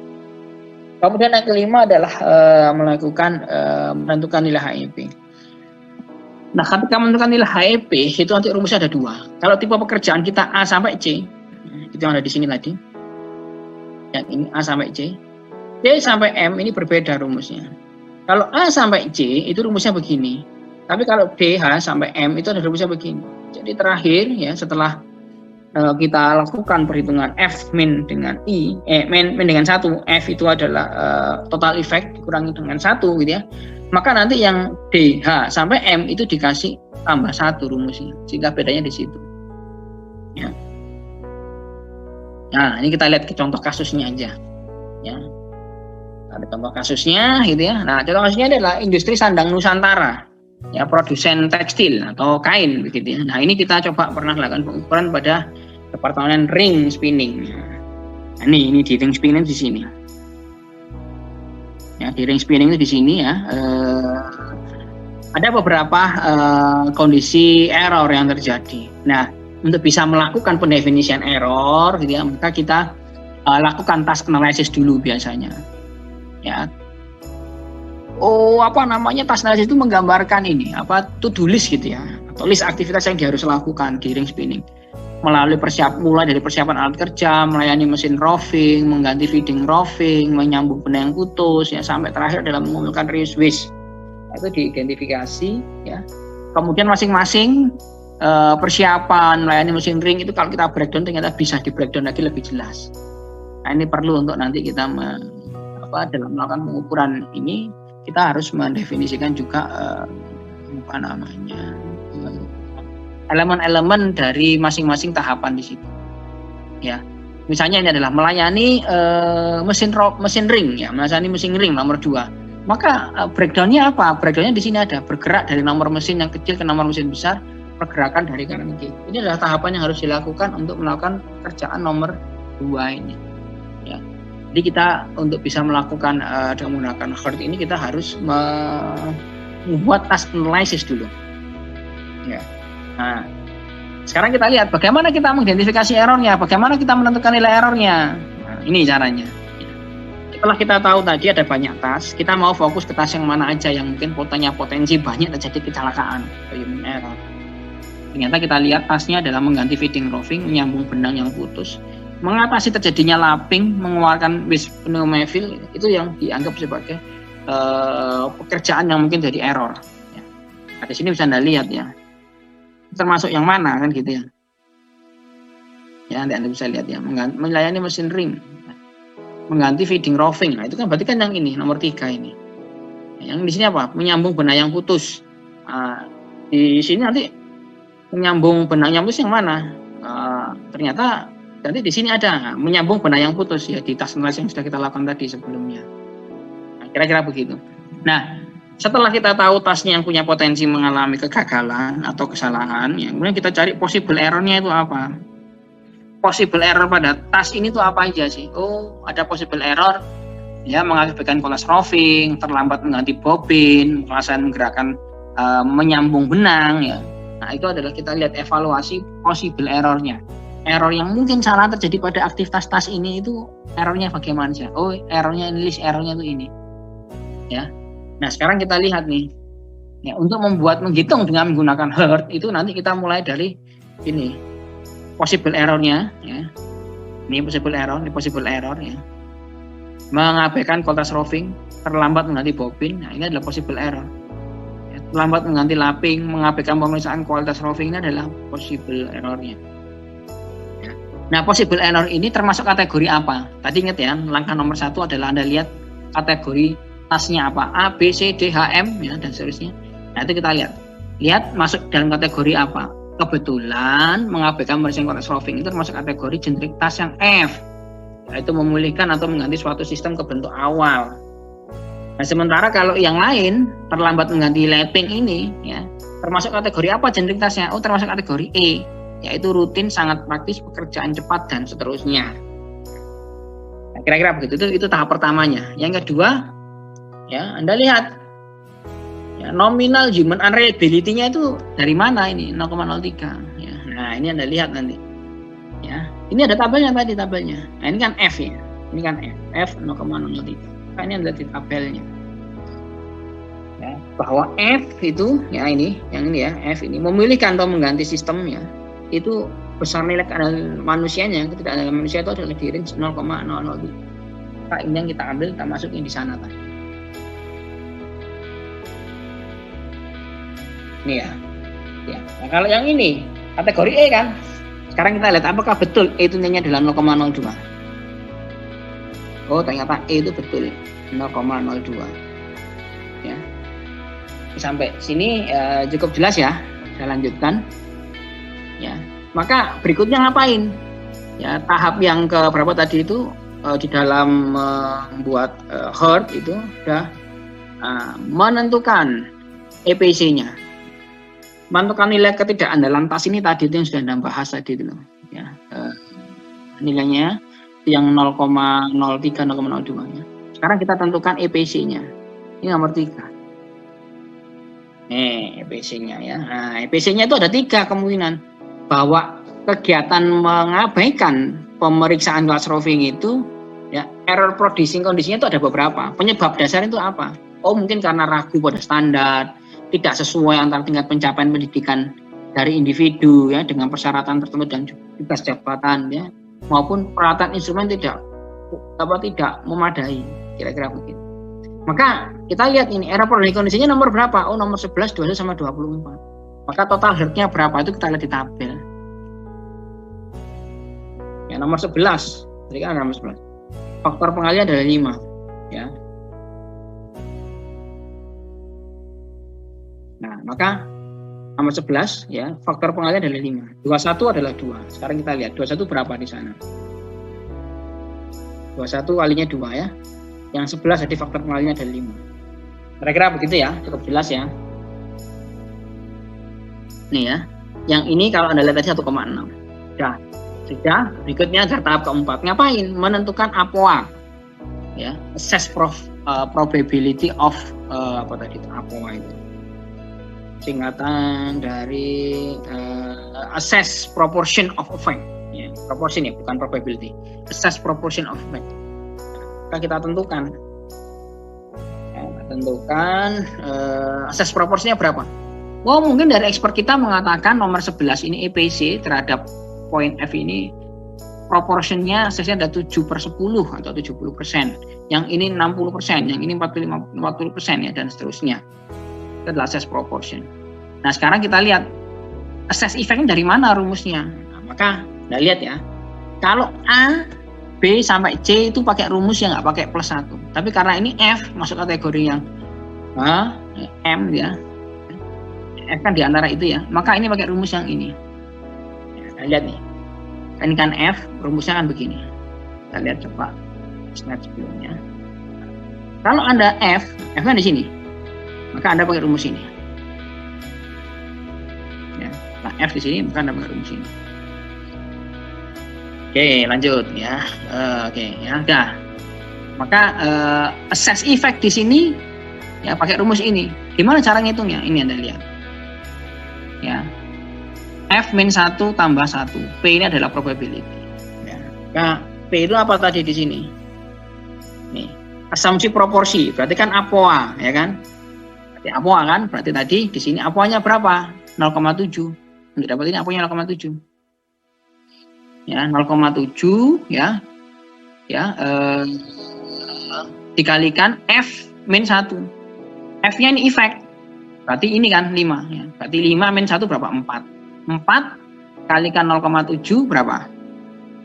Kemudian yang kelima adalah menentukan nilai HEP. Nah, ketika menentukan nilai HEP itu nanti rumusnya ada 2. Kalau tipe pekerjaan kita A sampai C, itu yang ada di sini tadi. Yang ini A sampai C. D sampai M ini berbeda rumusnya. Kalau A sampai C itu rumusnya begini. Tapi kalau D, H sampai M itu ada rumusnya begini. Jadi terakhir ya setelah kita lakukan perhitungan F min dengan I, min dengan 1, F itu adalah total effect dikurangi dengan 1 gitu ya. Maka nanti yang D, H sampai M itu dikasih tambah 1 rumusnya. Sehingga bedanya di situ. Ya. Nah, ini kita lihat ke contoh kasusnya aja. Ya. Ada contoh kasusnya gitu ya. Nah, contoh kasusnya adalah industri sandang Nusantara. Ya, produsen tekstil atau kain begitu ya. Nah, ini kita coba pernah lakukan pengukuran pada departemen ring spinning. Nah, ini di ring spinning di sini. Ya, di ring spinning itu di sini ya. Ada beberapa kondisi error yang terjadi. Nah, untuk bisa melakukan pendefinisian error gitu ya, maka kita lakukan task analysis dulu biasanya. Ya. Task analysis itu menggambarkan ini to-do list gitu ya, atau list aktivitas yang dia harus lakukan di ring spinning. melalui mulai dari persiapan alat kerja, melayani mesin roving, mengganti feeding roving, menyambung benang yang putus, ya sampai terakhir dalam mengumpulkan reuse waste. Itu diidentifikasi, ya. Kemudian masing-masing persiapan melayani mesin ring itu kalau kita breakdown ternyata bisa di breakdown lagi lebih jelas. Nah, ini perlu untuk nanti kita dalam melakukan pengukuran ini kita harus mendefinisikan juga elemen-elemen dari masing-masing tahapan di situ. Ya, misalnya ini adalah melayani mesin ring, ya, melayani mesin ring nomor 2. Maka breakdownnya apa? Breakdownnya di sini ada bergerak dari nomor mesin yang kecil ke nomor mesin besar, pergerakan dari kanan ke kiri. Ini adalah tahapan yang harus dilakukan untuk melakukan kerjaan nomor 2 ini. Ya. Jadi kita untuk bisa melakukan dengan menggunakan HERT ini kita harus membuat task analysis dulu. Ya. Nah, sekarang kita lihat bagaimana kita mengidentifikasi errornya, bagaimana kita menentukan nilai errornya. Nah, ini caranya. Setelah kita tahu tadi ada banyak task, kita mau fokus ke task yang mana aja yang mungkin potensi banyak terjadi kecelakaan, human error. Ternyata kita lihat tasknya adalah mengganti feeding roving, menyambung benang yang putus, mengatasi terjadinya lapping, mengeluarkan waste pneumofill, itu yang dianggap sebagai pekerjaan yang mungkin jadi error. Ya. Nah, di sini bisa Anda lihat ya. Termasuk yang mana kan gitu ya. Ya, nanti Anda bisa lihat ya, melayani mesin ring, mengganti feeding roving. Nah, itu kan berarti kan yang ini nomor 3 ini. Yang di sini apa? Menyambung benang yang putus. Nah, di sini nanti menyambung benang yang putus yang mana? Ternyata nanti di sini ada menyambung benang yang putus ya di task analysis yang sudah kita lakukan tadi sebelumnya. Nah, kira-kira begitu. Nah, setelah kita tahu tasknya yang punya potensi mengalami kegagalan atau kesalahan, ya, kemudian kita cari possible error-nya itu apa? Possible error pada task ini tuh apa aja sih? Oh, ada possible error ya mengakibatkan kolas roving, terlambat mengganti bobin, kesalahan menggerakkan menyambung benang ya. Nah, itu adalah kita lihat evaluasi possible error-nya. Error yang mungkin salah terjadi pada aktivitas task ini itu error-nya bagaimana sih? Oh, error-nya list error-nya itu ini. Ya. Nah, sekarang kita lihat nih. Ya, untuk menghitung dengan menggunakan HERT itu nanti kita mulai dari ini. Possible error-nya ya. Ini possible error ya. Mengabaikan kontras roving, terlambat mengganti bobin. Nah, ini adalah possible error. Ya, terlambat mengganti lapping, mengabaikan pemeriksaan kualitas roving ini adalah possible error-nya. Ya. Nah, possible error ini termasuk kategori apa? Tadi ingat ya, langkah nomor 1 adalah Anda lihat kategori tasnya apa, A, B, C, D, H, M ya, dan seterusnya. Nah, itu kita lihat masuk dalam kategori apa. Kebetulan mengabaikan pemeriksaan kualitas roving itu termasuk kategori generic task yang F, yaitu memulihkan atau mengganti suatu sistem ke bentuk awal. Nah, sementara kalau yang lain terlambat mengganti lapping ini ya termasuk kategori apa generic tasknya? Oh, termasuk kategori E, yaitu rutin, sangat praktis, pekerjaan cepat, dan seterusnya. Nah, kira-kira begitu. Itu tahap pertamanya. Yang kedua ya, Anda lihat ya, nominal human unreliability-nya itu dari mana ini 0,03 ya. Nah, ini Anda lihat nanti ya. Ini ada tabelnya tadi tabelnya. Nah, ini kan F ya. Ini kan F 0,03. Nah, ini ada di tabelnya. Ya, bahwa F itu ya ini, yang ini ya, F ini memilihkan atau mengganti sistem ya. Itu besar nilai keandalan manusianya, ketidakandalan manusia itu adalah di range 0,003. Nah, ini yang kita ambil, kita masukin di sana tadi. Ini ya. Nah, kalau yang ini kategori E kan. Sekarang kita lihat apakah betul E itu nilainya adalah 0,02. Oh, ternyata E itu betul 0,02. Ya. Sampai sini cukup jelas ya. Saya lanjutkan. Ya. Maka berikutnya ngapain? Ya, tahap yang ke berapa tadi itu di dalam membuat HERT itu sudah menentukan EPC-nya. Menentukan nilai ketidakandalan tas ini tadi itu yang sudah Anda bahas tadi itu ya. Nilainya yang 0,03 0,02 ya. Sekarang kita tentukan EPC-nya. Ini nomor 3. EPC-nya ya. Nah, EPC-nya itu ada 3 kemungkinan. Bahwa kegiatan mengabaikan pemeriksaan kelas roving itu ya, error producing kondisinya itu ada beberapa. Penyebab dasar itu apa? Oh, mungkin karena ragu pada standar, tidak sesuai antara tingkat pencapaian pendidikan dari individu ya dengan persyaratan tertentu dan tugas jabatan ya, maupun peralatan instrumen tidak memadai, kira-kira begitu. Maka kita lihat ini error probability kondisinya nomor berapa? Oh, nomor 11, 21 sama 24. Maka total herd-nya berapa itu kita lihat di tabel. Ya, nomor 11. Tadi kan nomor 11. Faktor pengalihan adalah 5, ya. Nah, maka nomor 11 ya, faktor pengalihan adalah 5. 21 adalah 2. Sekarang kita lihat 21 berapa di sana. 21 kalinya 2 ya. Yang 11 jadi faktor pengalihannya adalah 5. Kira-kira begitu ya, cukup jelas ya. Nih ya. Yang ini kalau Anda lihat tadi 1,6. Sudah. Berikutnya ada tahap keempat. Ngapain? Menentukan APOA. Ya, assess probability of APOA itu. Singkatan dari assess proportion of effect. Ya, proportion ya, bukan probability. Assess proportion of effect. Maka kita tentukan. Ya, assess proporsinya berapa? Oh, mungkin dari expert kita mengatakan nomor 11 ini EPC terhadap poin F ini proportionnya assessnya ada 7/10 atau 70%. Yang ini 60%, yang ini 40% ya, dan seterusnya. Itu adalah assess proportion. Nah, sekarang kita lihat assess effect-nya dari mana rumusnya. Nah, maka kita lihat ya. Kalau A, B sampai C itu pakai rumus yang nggak pakai +1. Tapi karena ini F masuk kategori yang M ya. F kan di antara itu ya. Maka ini pakai rumus yang ini. Ya, kita lihat nih. Ini kan F, rumusnya kan begini. Kita lihat coba slide sebelumnya. Kalau Anda F kan di sini. Maka Anda pakai rumus ini. Ya, nah F di sini, maka Anda pakai rumus ini. Oke, lanjut ya. Oke, ya udah. Maka assess effect di sini ya pakai rumus ini. Gimana cara ngitungnya? Ini Anda lihat. Ya. F-1 tambah 1. P ini adalah probability. Ya. Nah, P itu apa tadi di sini? Nih, asumsi proporsi. Berarti kan APOA, ya kan? Berarti APOA kan? Berarti tadi di sini APOA-nya berapa? 0,7. Untuk dapat ini APOA-nya 0,7. Ya, 0,7 ya. Ya, dikalikan F-1. F-nya ini efek. Berarti ini kan 5 ya. Berarti 5-1 berapa? 4. 4 kalikan 0,7 berapa?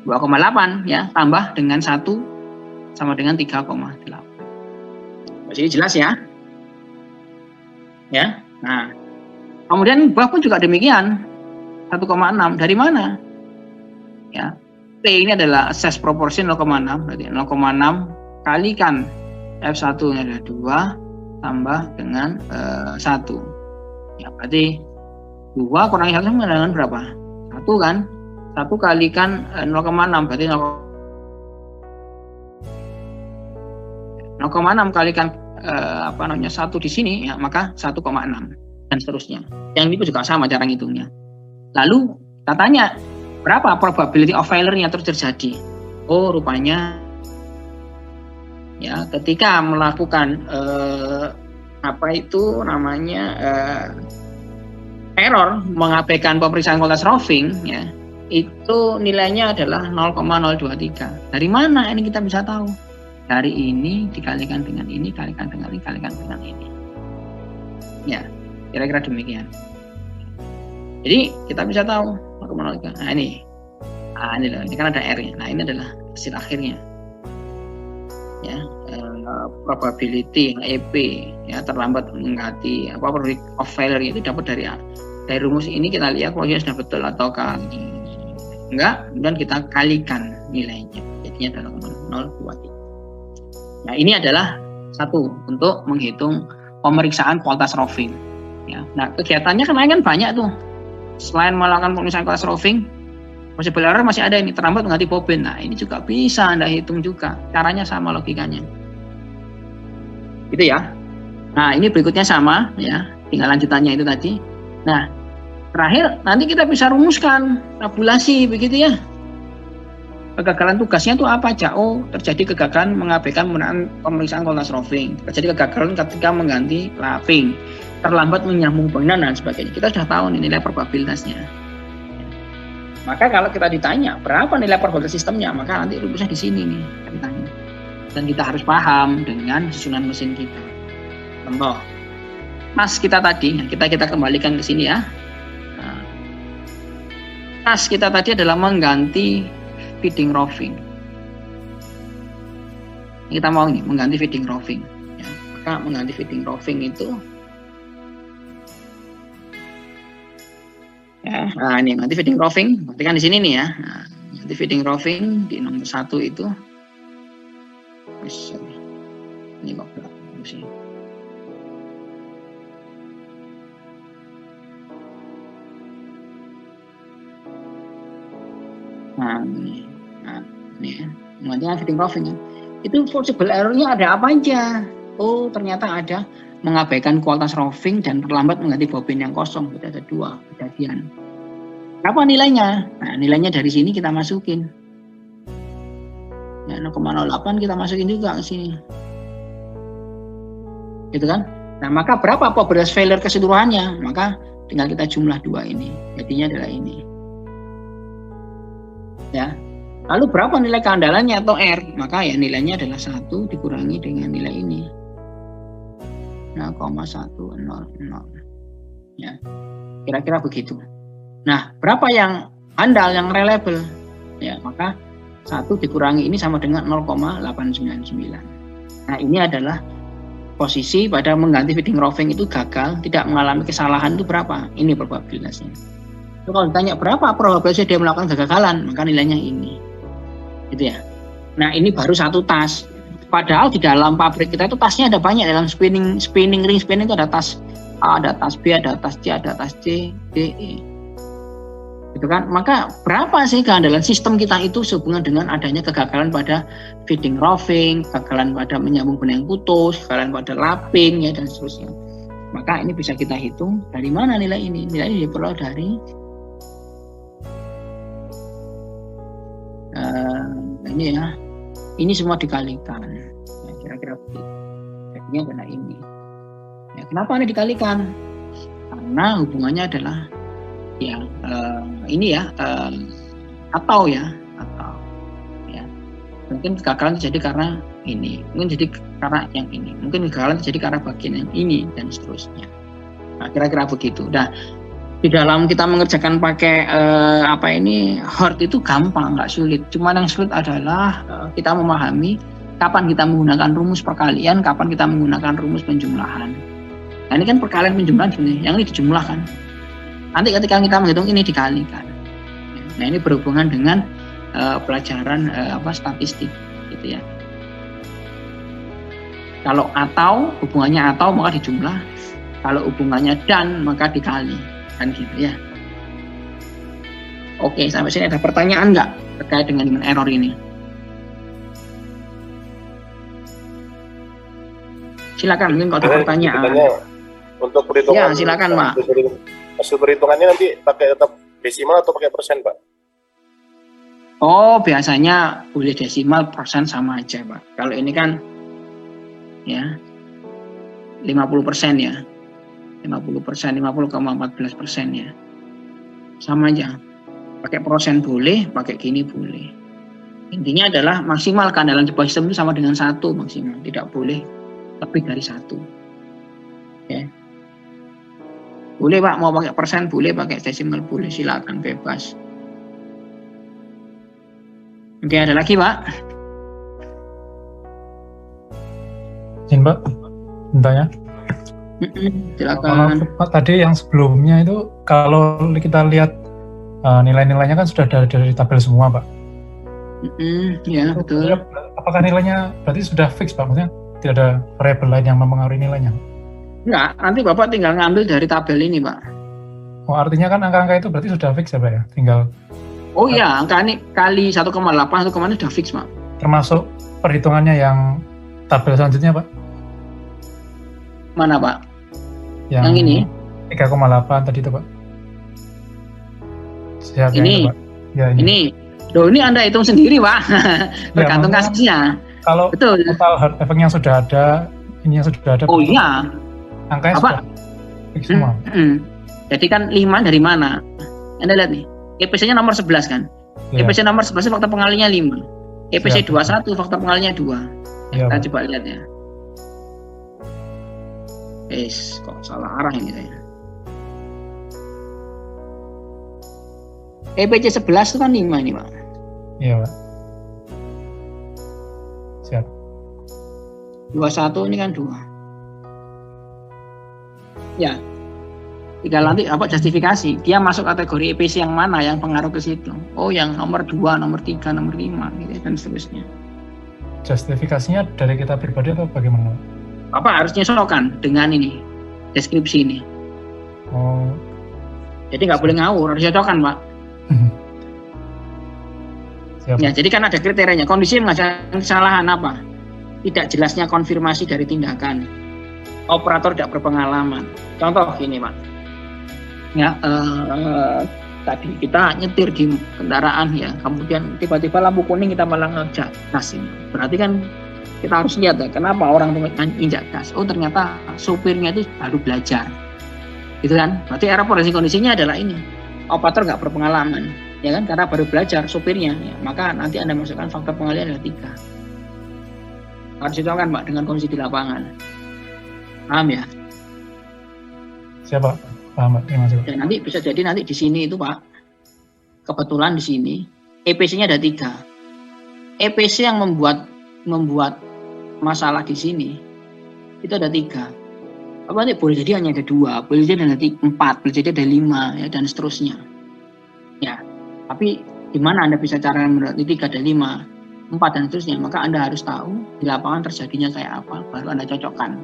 2,8 ya, tambah dengan 1 sama dengan 3,8. Jadi jelas ya? Ya. Nah, kemudian buah pun juga demikian. 1,6 dari mana? Ya. T ini adalah assess proportion 0,6, berarti 0,6 kalikan F1 nya adalah 2 tambah dengan 1. Ya, berarti 2 kurangi 1 sama dengan berapa? 1 kan? 1 kalikan 0,6 berarti 0,6 kalikan 1 di sini ya, maka 1,6 dan seterusnya. Yang ini juga sama cara ngitungnya. Lalu kita tanya berapa probability of failure-nya terus terjadi? Oh, rupanya ya ketika melakukan error mengabaikan pemeriksaan kualitas roving ya, itu nilainya adalah 0,023. Dari mana ini kita bisa tahu? Dari ini dikalikan dengan ini, kalikan dengan ini, kalikan dengan ini. Ya, kira-kira demikian. Jadi kita bisa tahu 0,03. Nah ini loh, ini kan ada R-nya. Nah ini adalah hasil akhirnya. Ya, probability EP ya terlambat mendekati probability of failure itu dapat dari rumus ini. Kita lihat posisinya sudah betul atau enggak, kemudian kita kalikan nilainya, jadinya adalah 0,023. Nah ini adalah satu untuk menghitung pemeriksaan kualitas roving ya. Nah kegiatannya kan banyak tuh. Selain melakukan pemeriksaan kualitas roving, possible error masih ada ini, terlambat mengganti bobin. Nah ini juga bisa Anda hitung juga, caranya sama logikanya gitu ya. Nah ini berikutnya sama ya, tinggal lanjutannya itu tadi. Nah terakhir nanti kita bisa rumuskan tabulasi begitu ya. Kegagalan tugasnya itu apa aja? Oh, terjadi kegagalan mengabaikan pemeriksaan kualitas roving, terjadi kegagalan ketika mengganti laving, terlambat menyambung bangunan dan sebagainya. Kita sudah tahu nih nilai probabilitasnya. Maka kalau kita ditanya berapa nilai probabilitas sistemnya, maka nanti rumusnya di sini nih ditanya. Dan kita harus paham dengan susunan mesin kita. Contoh, tas kita tadi, kita kembalikan ke sini ya. Nah, tas kita tadi adalah mengganti feeding roving. Kita mau nih mengganti feeding roving. Ya, maka mengganti feeding roving itu, ya, nah ini nanti feeding roving, perhatikan di sini nih ya. Nah, nanti feeding roving di nomor 1 itu, ini kok belakang sih. Nah ini ya, nanti feeding roving ya. Itu possible error-nya ada apa aja? Oh, ternyata ada mengabaikan kualitas roving dan terlambat mengganti bobin yang kosong. Berarti ada 2 kejadian. Apa nilainya? Nah, nilainya dari sini kita masukin. Ya, 0,08 kita masukin juga ke sini. Gitu kan? Nah, maka berapa probabilitas failure keseluruhannya? Maka tinggal kita jumlah 2 ini. Jadinya adalah ini. Ya. Lalu berapa nilai keandalannya atau R? Maka ya nilainya adalah 1 dikurangi dengan nilai ini. 0,100. Ya. Kira-kira begitu. Nah, berapa yang andal, yang reliable? Ya, maka 1 dikurangi ini sama dengan 0,899. Nah, ini adalah posisi pada mengganti feeding roving itu gagal, tidak mengalami kesalahan itu berapa? Ini probabilitasnya. Jadi kalau ditanya berapa probabilitasnya dia melakukan kegagalan, maka nilainya ini. Gitu ya. Nah, ini baru 1 tas. Padahal di dalam pabrik kita itu tasnya ada banyak. Dalam spinning ring spinning itu ada tas A, ada tas B, ada tas C, ada tas C, D, E. Gitu kan? Maka berapa sih keandalan sistem kita itu sehubungan dengan adanya kegagalan pada feeding roving, kegagalan pada menyambung benang putus, kegagalan pada lapping ya dan seterusnya. Maka ini bisa kita hitung dari mana nilai ini? Nilai ini diperoleh dari ini ya, ini semua dikalikan, ya, kira-kira begitu. Jadinya adalah ini. Ya, kenapa ini dikalikan? Karena hubungannya adalah ya ini ya atau ya mungkin kegagalan terjadi karena ini, mungkin jadi karena yang ini, mungkin kegagalan terjadi karena bagian yang ini dan seterusnya. Nah, kira-kira begitu. Nah, di dalam kita mengerjakan pakai Hort itu gampang, nggak sulit. Cuma yang sulit adalah kita memahami kapan kita menggunakan rumus perkalian, kapan kita menggunakan rumus penjumlahan. Nah, ini kan perkalian penjumlahan gini, yang ini dijumlahkan. Nanti ketika kita menghitung ini dikalikan. Nah, ini berhubungan dengan pelajaran statistik, gitu ya. Kalau atau hubungannya atau maka dijumlah, kalau hubungannya dan maka dikali. Kan gitu ya. Oke, sampai sini ada pertanyaan nggak terkait dengan error ini? Silakan, mungkin kalau ada pertanyaan. Untuk perhitungan. Ya, silakan, Pak. Hasil perhitungannya nanti pakai tetap desimal atau pakai persen, Pak? Oh, biasanya boleh desimal, persen sama aja, Pak. Kalau ini kan ya 50% ya. 50%, 50,14% ya. Sama aja. Pakai persen boleh, pakai gini boleh. Intinya adalah maksimal keandalan sebuah sistem itu sama dengan 1 maksimal. Tidak boleh lebih dari 1. Ya. Boleh Pak, mau pakai persen boleh, pakai desimal boleh, silakan bebas. Oke, ada lagi Pak? Izin Pak, bentanya. Silakan. Tadi yang sebelumnya itu kalau kita lihat nilai-nilainya kan sudah ada dari tabel semua Pak. Ya itu, betul. Apakah nilainya berarti sudah fix Pak? Maksudnya tidak ada variabel lain yang mempengaruhi nilainya? Enggak, nanti Bapak tinggal ngambil dari tabel ini Pak. Oh, artinya kan angka-angka itu berarti sudah fix ya Pak ya? Tinggal. Oh iya, angka ini kali 1,8, 1,8 sudah fix Pak. Termasuk perhitungannya yang tabel selanjutnya Pak? Mana Pak? Yang ini 3,8 tadi itu Pak. Siap, ini itu, Pak. Ya, ini loh, ini Anda hitung sendiri Pak. Tergantung kasusnya. Kalau betul. Total hard effect yang sudah ada, ini yang sudah ada. Oh iya. Angkanya apa? Sudah fix semua. Jadi kan 5 dari mana? Anda lihat nih. EPC-nya nomor 11 kan. Iya. EPC nomor 11 faktor pengalinya 5. EPC Siap. 21 faktor pengalinya 2. Iya, Kita Pak. coba lihat ya. Kok salah arah ini saya. EPC 11 itu kan 5 ini, Pak. Iya, Pak. Siap. 21 ini kan 2. Ya. Tinggal nanti justifikasi. Dia masuk kategori EPC yang mana yang pengaruh ke situ. Oh, yang nomor 2, nomor 3, nomor 5 gitu dan seterusnya. Justifikasinya dari kita pribadi atau bagaimana? Bapak harus nyesuaikan dengan ini deskripsi ini. Oh. Jadi nggak boleh ngawur, harus nyesuaikan, Pak. Siap. Ya, jadi kan ada kriterianya. Kondisi menghasilkan kesalahan apa? Tidak jelasnya konfirmasi dari tindakan. Operator tidak berpengalaman. Contoh gini, Pak. Ya, tadi kita nyetir di kendaraan ya, kemudian tiba-tiba lampu kuning kita malah ngejak gas ini. Berarti kan kita harus lihat ya, kenapa orang injak gas? Oh, ternyata supirnya itu baru belajar. Gitu kan? Berarti error kondisinya adalah ini. Operator nggak berpengalaman. Ya kan, karena baru belajar supirnya, ya, maka nanti Anda masukkan faktor pengalian ada 3. Harus dicontohkan, Pak, dengan kondisi di lapangan. Paham ya? Siapa? Paham, Pak. Ya, Dan nanti bisa jadi nanti di sini itu, Pak, kebetulan di sini EPC-nya ada 3. EPC yang membuat masalah di sini itu ada 3. Apa nanti boleh jadi hanya ada 2, boleh jadi ada 4, boleh jadi ada 5, ya, dan seterusnya. Ya. Tapi di mana Anda bisa cara menurut 3 dan 5, 4 dan seterusnya, maka Anda harus tahu di lapangan terjadinya kayak apa, baru Anda cocokkan.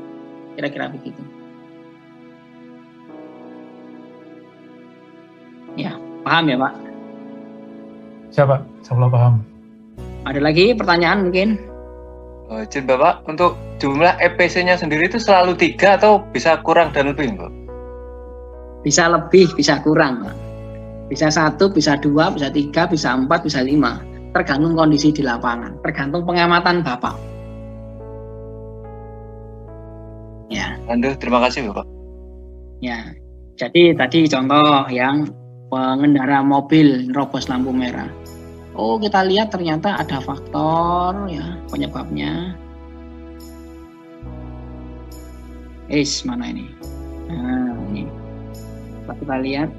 Kira-kira begitu. Ya, paham ya, Pak? Siapa? Saya paham. Ada lagi pertanyaan mungkin? Izin Bapak, untuk jumlah EPC-nya sendiri itu selalu 3 atau bisa kurang dan lebih, Pak? Bisa lebih, bisa kurang, Pak. Bisa 1, bisa 2, bisa 3, bisa 4, bisa 5. Tergantung kondisi di lapangan, tergantung pengamatan Bapak. Ya. Aduh, terima kasih Bapak. Ya. Jadi tadi contoh yang pengendara mobil nerobos lampu merah. Oh, kita lihat ternyata ada faktor ya penyebabnya. Mana ini? Nah, ini. Kita lihat.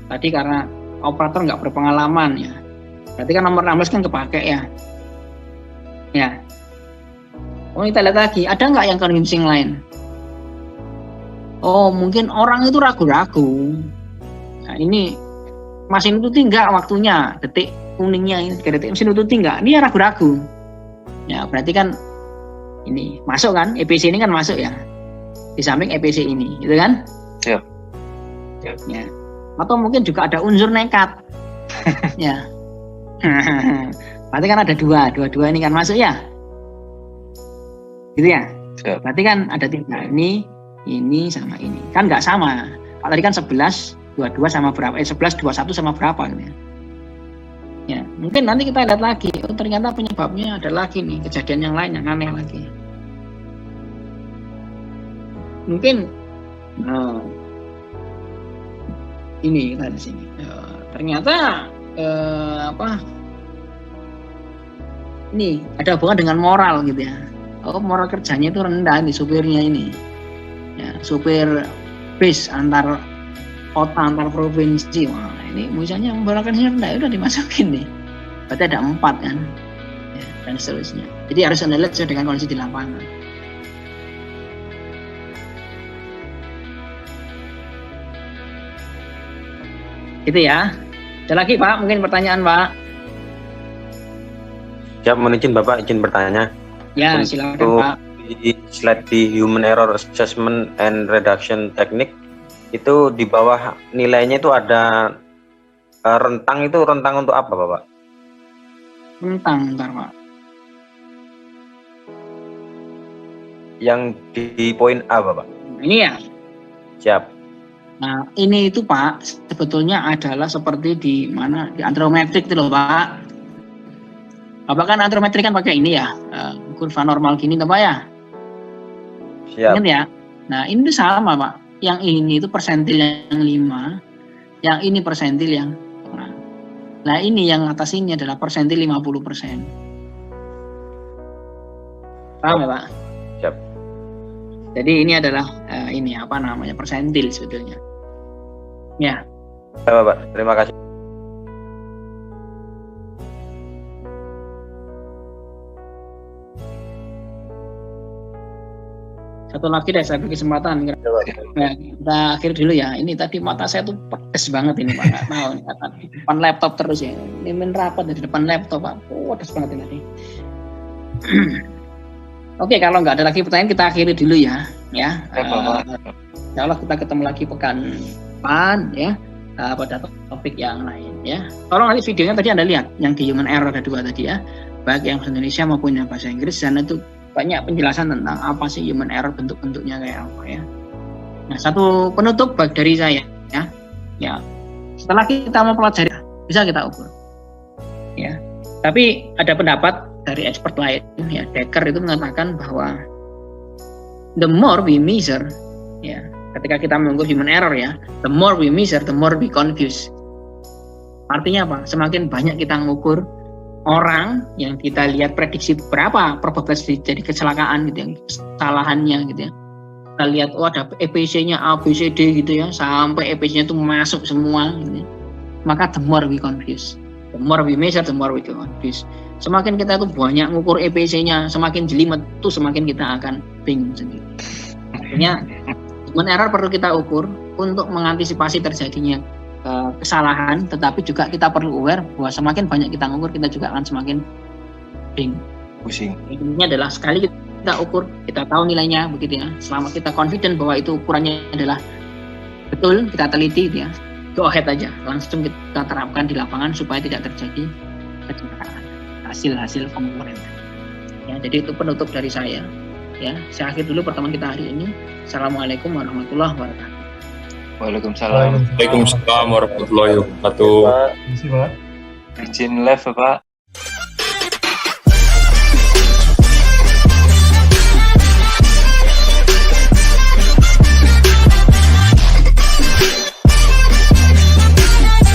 Tadi karena operator nggak berpengalaman ya. Berarti kan nomor 16 kan kepake ya. Ya. Oh, kita lihat lagi. Ada nggak yang convincing lain? Oh, mungkin orang itu ragu-ragu. Nah, ini mesin itu tinggal waktunya. Detik kuningnya ini 3 detik. Mesin itu tinggal. Ini ragu-ragu. Ya, berarti kan ini masuk kan? EPC ini kan masuk ya. Di samping EPC ini, gitu kan? Siap. Ya. Atau mungkin juga ada unsur nekat. Ya. Berarti kan ada dua ini kan masuk ya. Gitu ya. Siap. Berarti kan ada 3 ini sama ini. Kan nggak sama. Kalau tadi kan 11, 22 sama berapa? 11, 21 sama berapa gitu ya. Ya, mungkin nanti kita lihat lagi. Oh, ternyata penyebabnya ada lagi nih, kejadian yang lain yang aneh lagi. Mungkin ini kita di sini. Ternyata ini ada hubungan dengan moral gitu ya. Oh, moral kerjanya itu rendah nih supirnya ini. Ya, supir bis antar kota, antar provinsi. Wah, ini misalnya moral kerjanya rendah, udah dimasukin nih. Berarti ada 4 kan. Ya, dan seterusnya. Jadi harus Anda lihat sesuai dengan kondisi di lapangan. Gitu ya. Ada lagi Pak, mungkin pertanyaan Pak. Siap, mohon izin Bapak, izin bertanya. Ya, silakan Pak. Di slide di Human Error Assessment and Reduction Technique itu di bawah nilainya itu ada rentang, itu rentang untuk apa Bapak? Rentang, bentar Pak. Yang di poin A Bapak. Ini ya. Siap. Nah, ini itu Pak, sebetulnya adalah seperti di mana di antrometrik itu loh Pak. Bapak kan antrometrik kan pakai ini ya, kurva normal gini Pak ya. Siap. Ingat ya. Nah, ini sama Pak. Yang ini itu persentil yang 5, yang ini persentil yang 1. Nah ini yang atas ini adalah persentil 50%. Paham ya Pak? Siap. Jadi ini adalah persentil sebetulnya. Ya. Bapak, terima kasih. Satu lagi deh saya beri kesempatan. Nah, kita akhir dulu ya. Ini tadi mata saya tuh pedes banget ini Pak. Nggak tahu nih, di depan laptop terus ya. Ini main rapat dari depan laptop Pak. Pedes banget ini tadi. Oke, kalau nggak ada lagi pertanyaan kita akhiri dulu ya. Ya. Insya Allah kita ketemu lagi pekan depan ya. Pada topik yang lain ya. Kalau nanti videonya tadi Anda lihat yang di human error ada 2 tadi ya. Baik yang bahasa Indonesia maupun yang bahasa Inggris, dan itu banyak penjelasan tentang apa sih human error, bentuk-bentuknya kayak apa ya. Nah, satu penutup baik dari saya ya. Ya. Setelah kita mempelajari bisa kita ukur. Ya. Tapi ada pendapat dari expert lain ya, Decker itu mengatakan bahwa the more we measure ya, ketika kita mengukur human error ya, the more we measure, the more we confuse. Artinya apa? Semakin banyak kita mengukur orang yang kita lihat prediksi berapa probabilitas jadi kecelakaan gitu ya, kesalahannya gitu ya. Kita lihat ada EPC-nya A, B, C, D gitu ya, sampai EPC-nya itu masuk semua gitu ya. Maka the more we confuse. The more we measure, the more we confuse. Semakin kita itu banyak mengukur EPC-nya, semakin jelimet tuh semakin kita akan bingung sendiri. Artinya human error perlu kita ukur untuk mengantisipasi terjadinya kesalahan, tetapi juga kita perlu aware bahwa semakin banyak kita ngukur, kita juga akan semakin bingung. Pusing. Intinya adalah sekali kita ukur, kita tahu nilainya begitu ya. Selama kita confident bahwa itu ukurannya adalah betul, kita teliti gitu ya. Go ahead aja, langsung kita terapkan di lapangan supaya tidak terjadi kecelakaan. Hasil pengukuran. Ya, jadi itu penutup dari saya. Ya, saya akhir dulu pertemuan kita hari ini. Assalamualaikum warahmatullahi wabarakatuh. Waalaikumsalam. Waalaikumsalam warahmatullahi wabarakatuh. Terima kasih Pak. Izin live Bapak.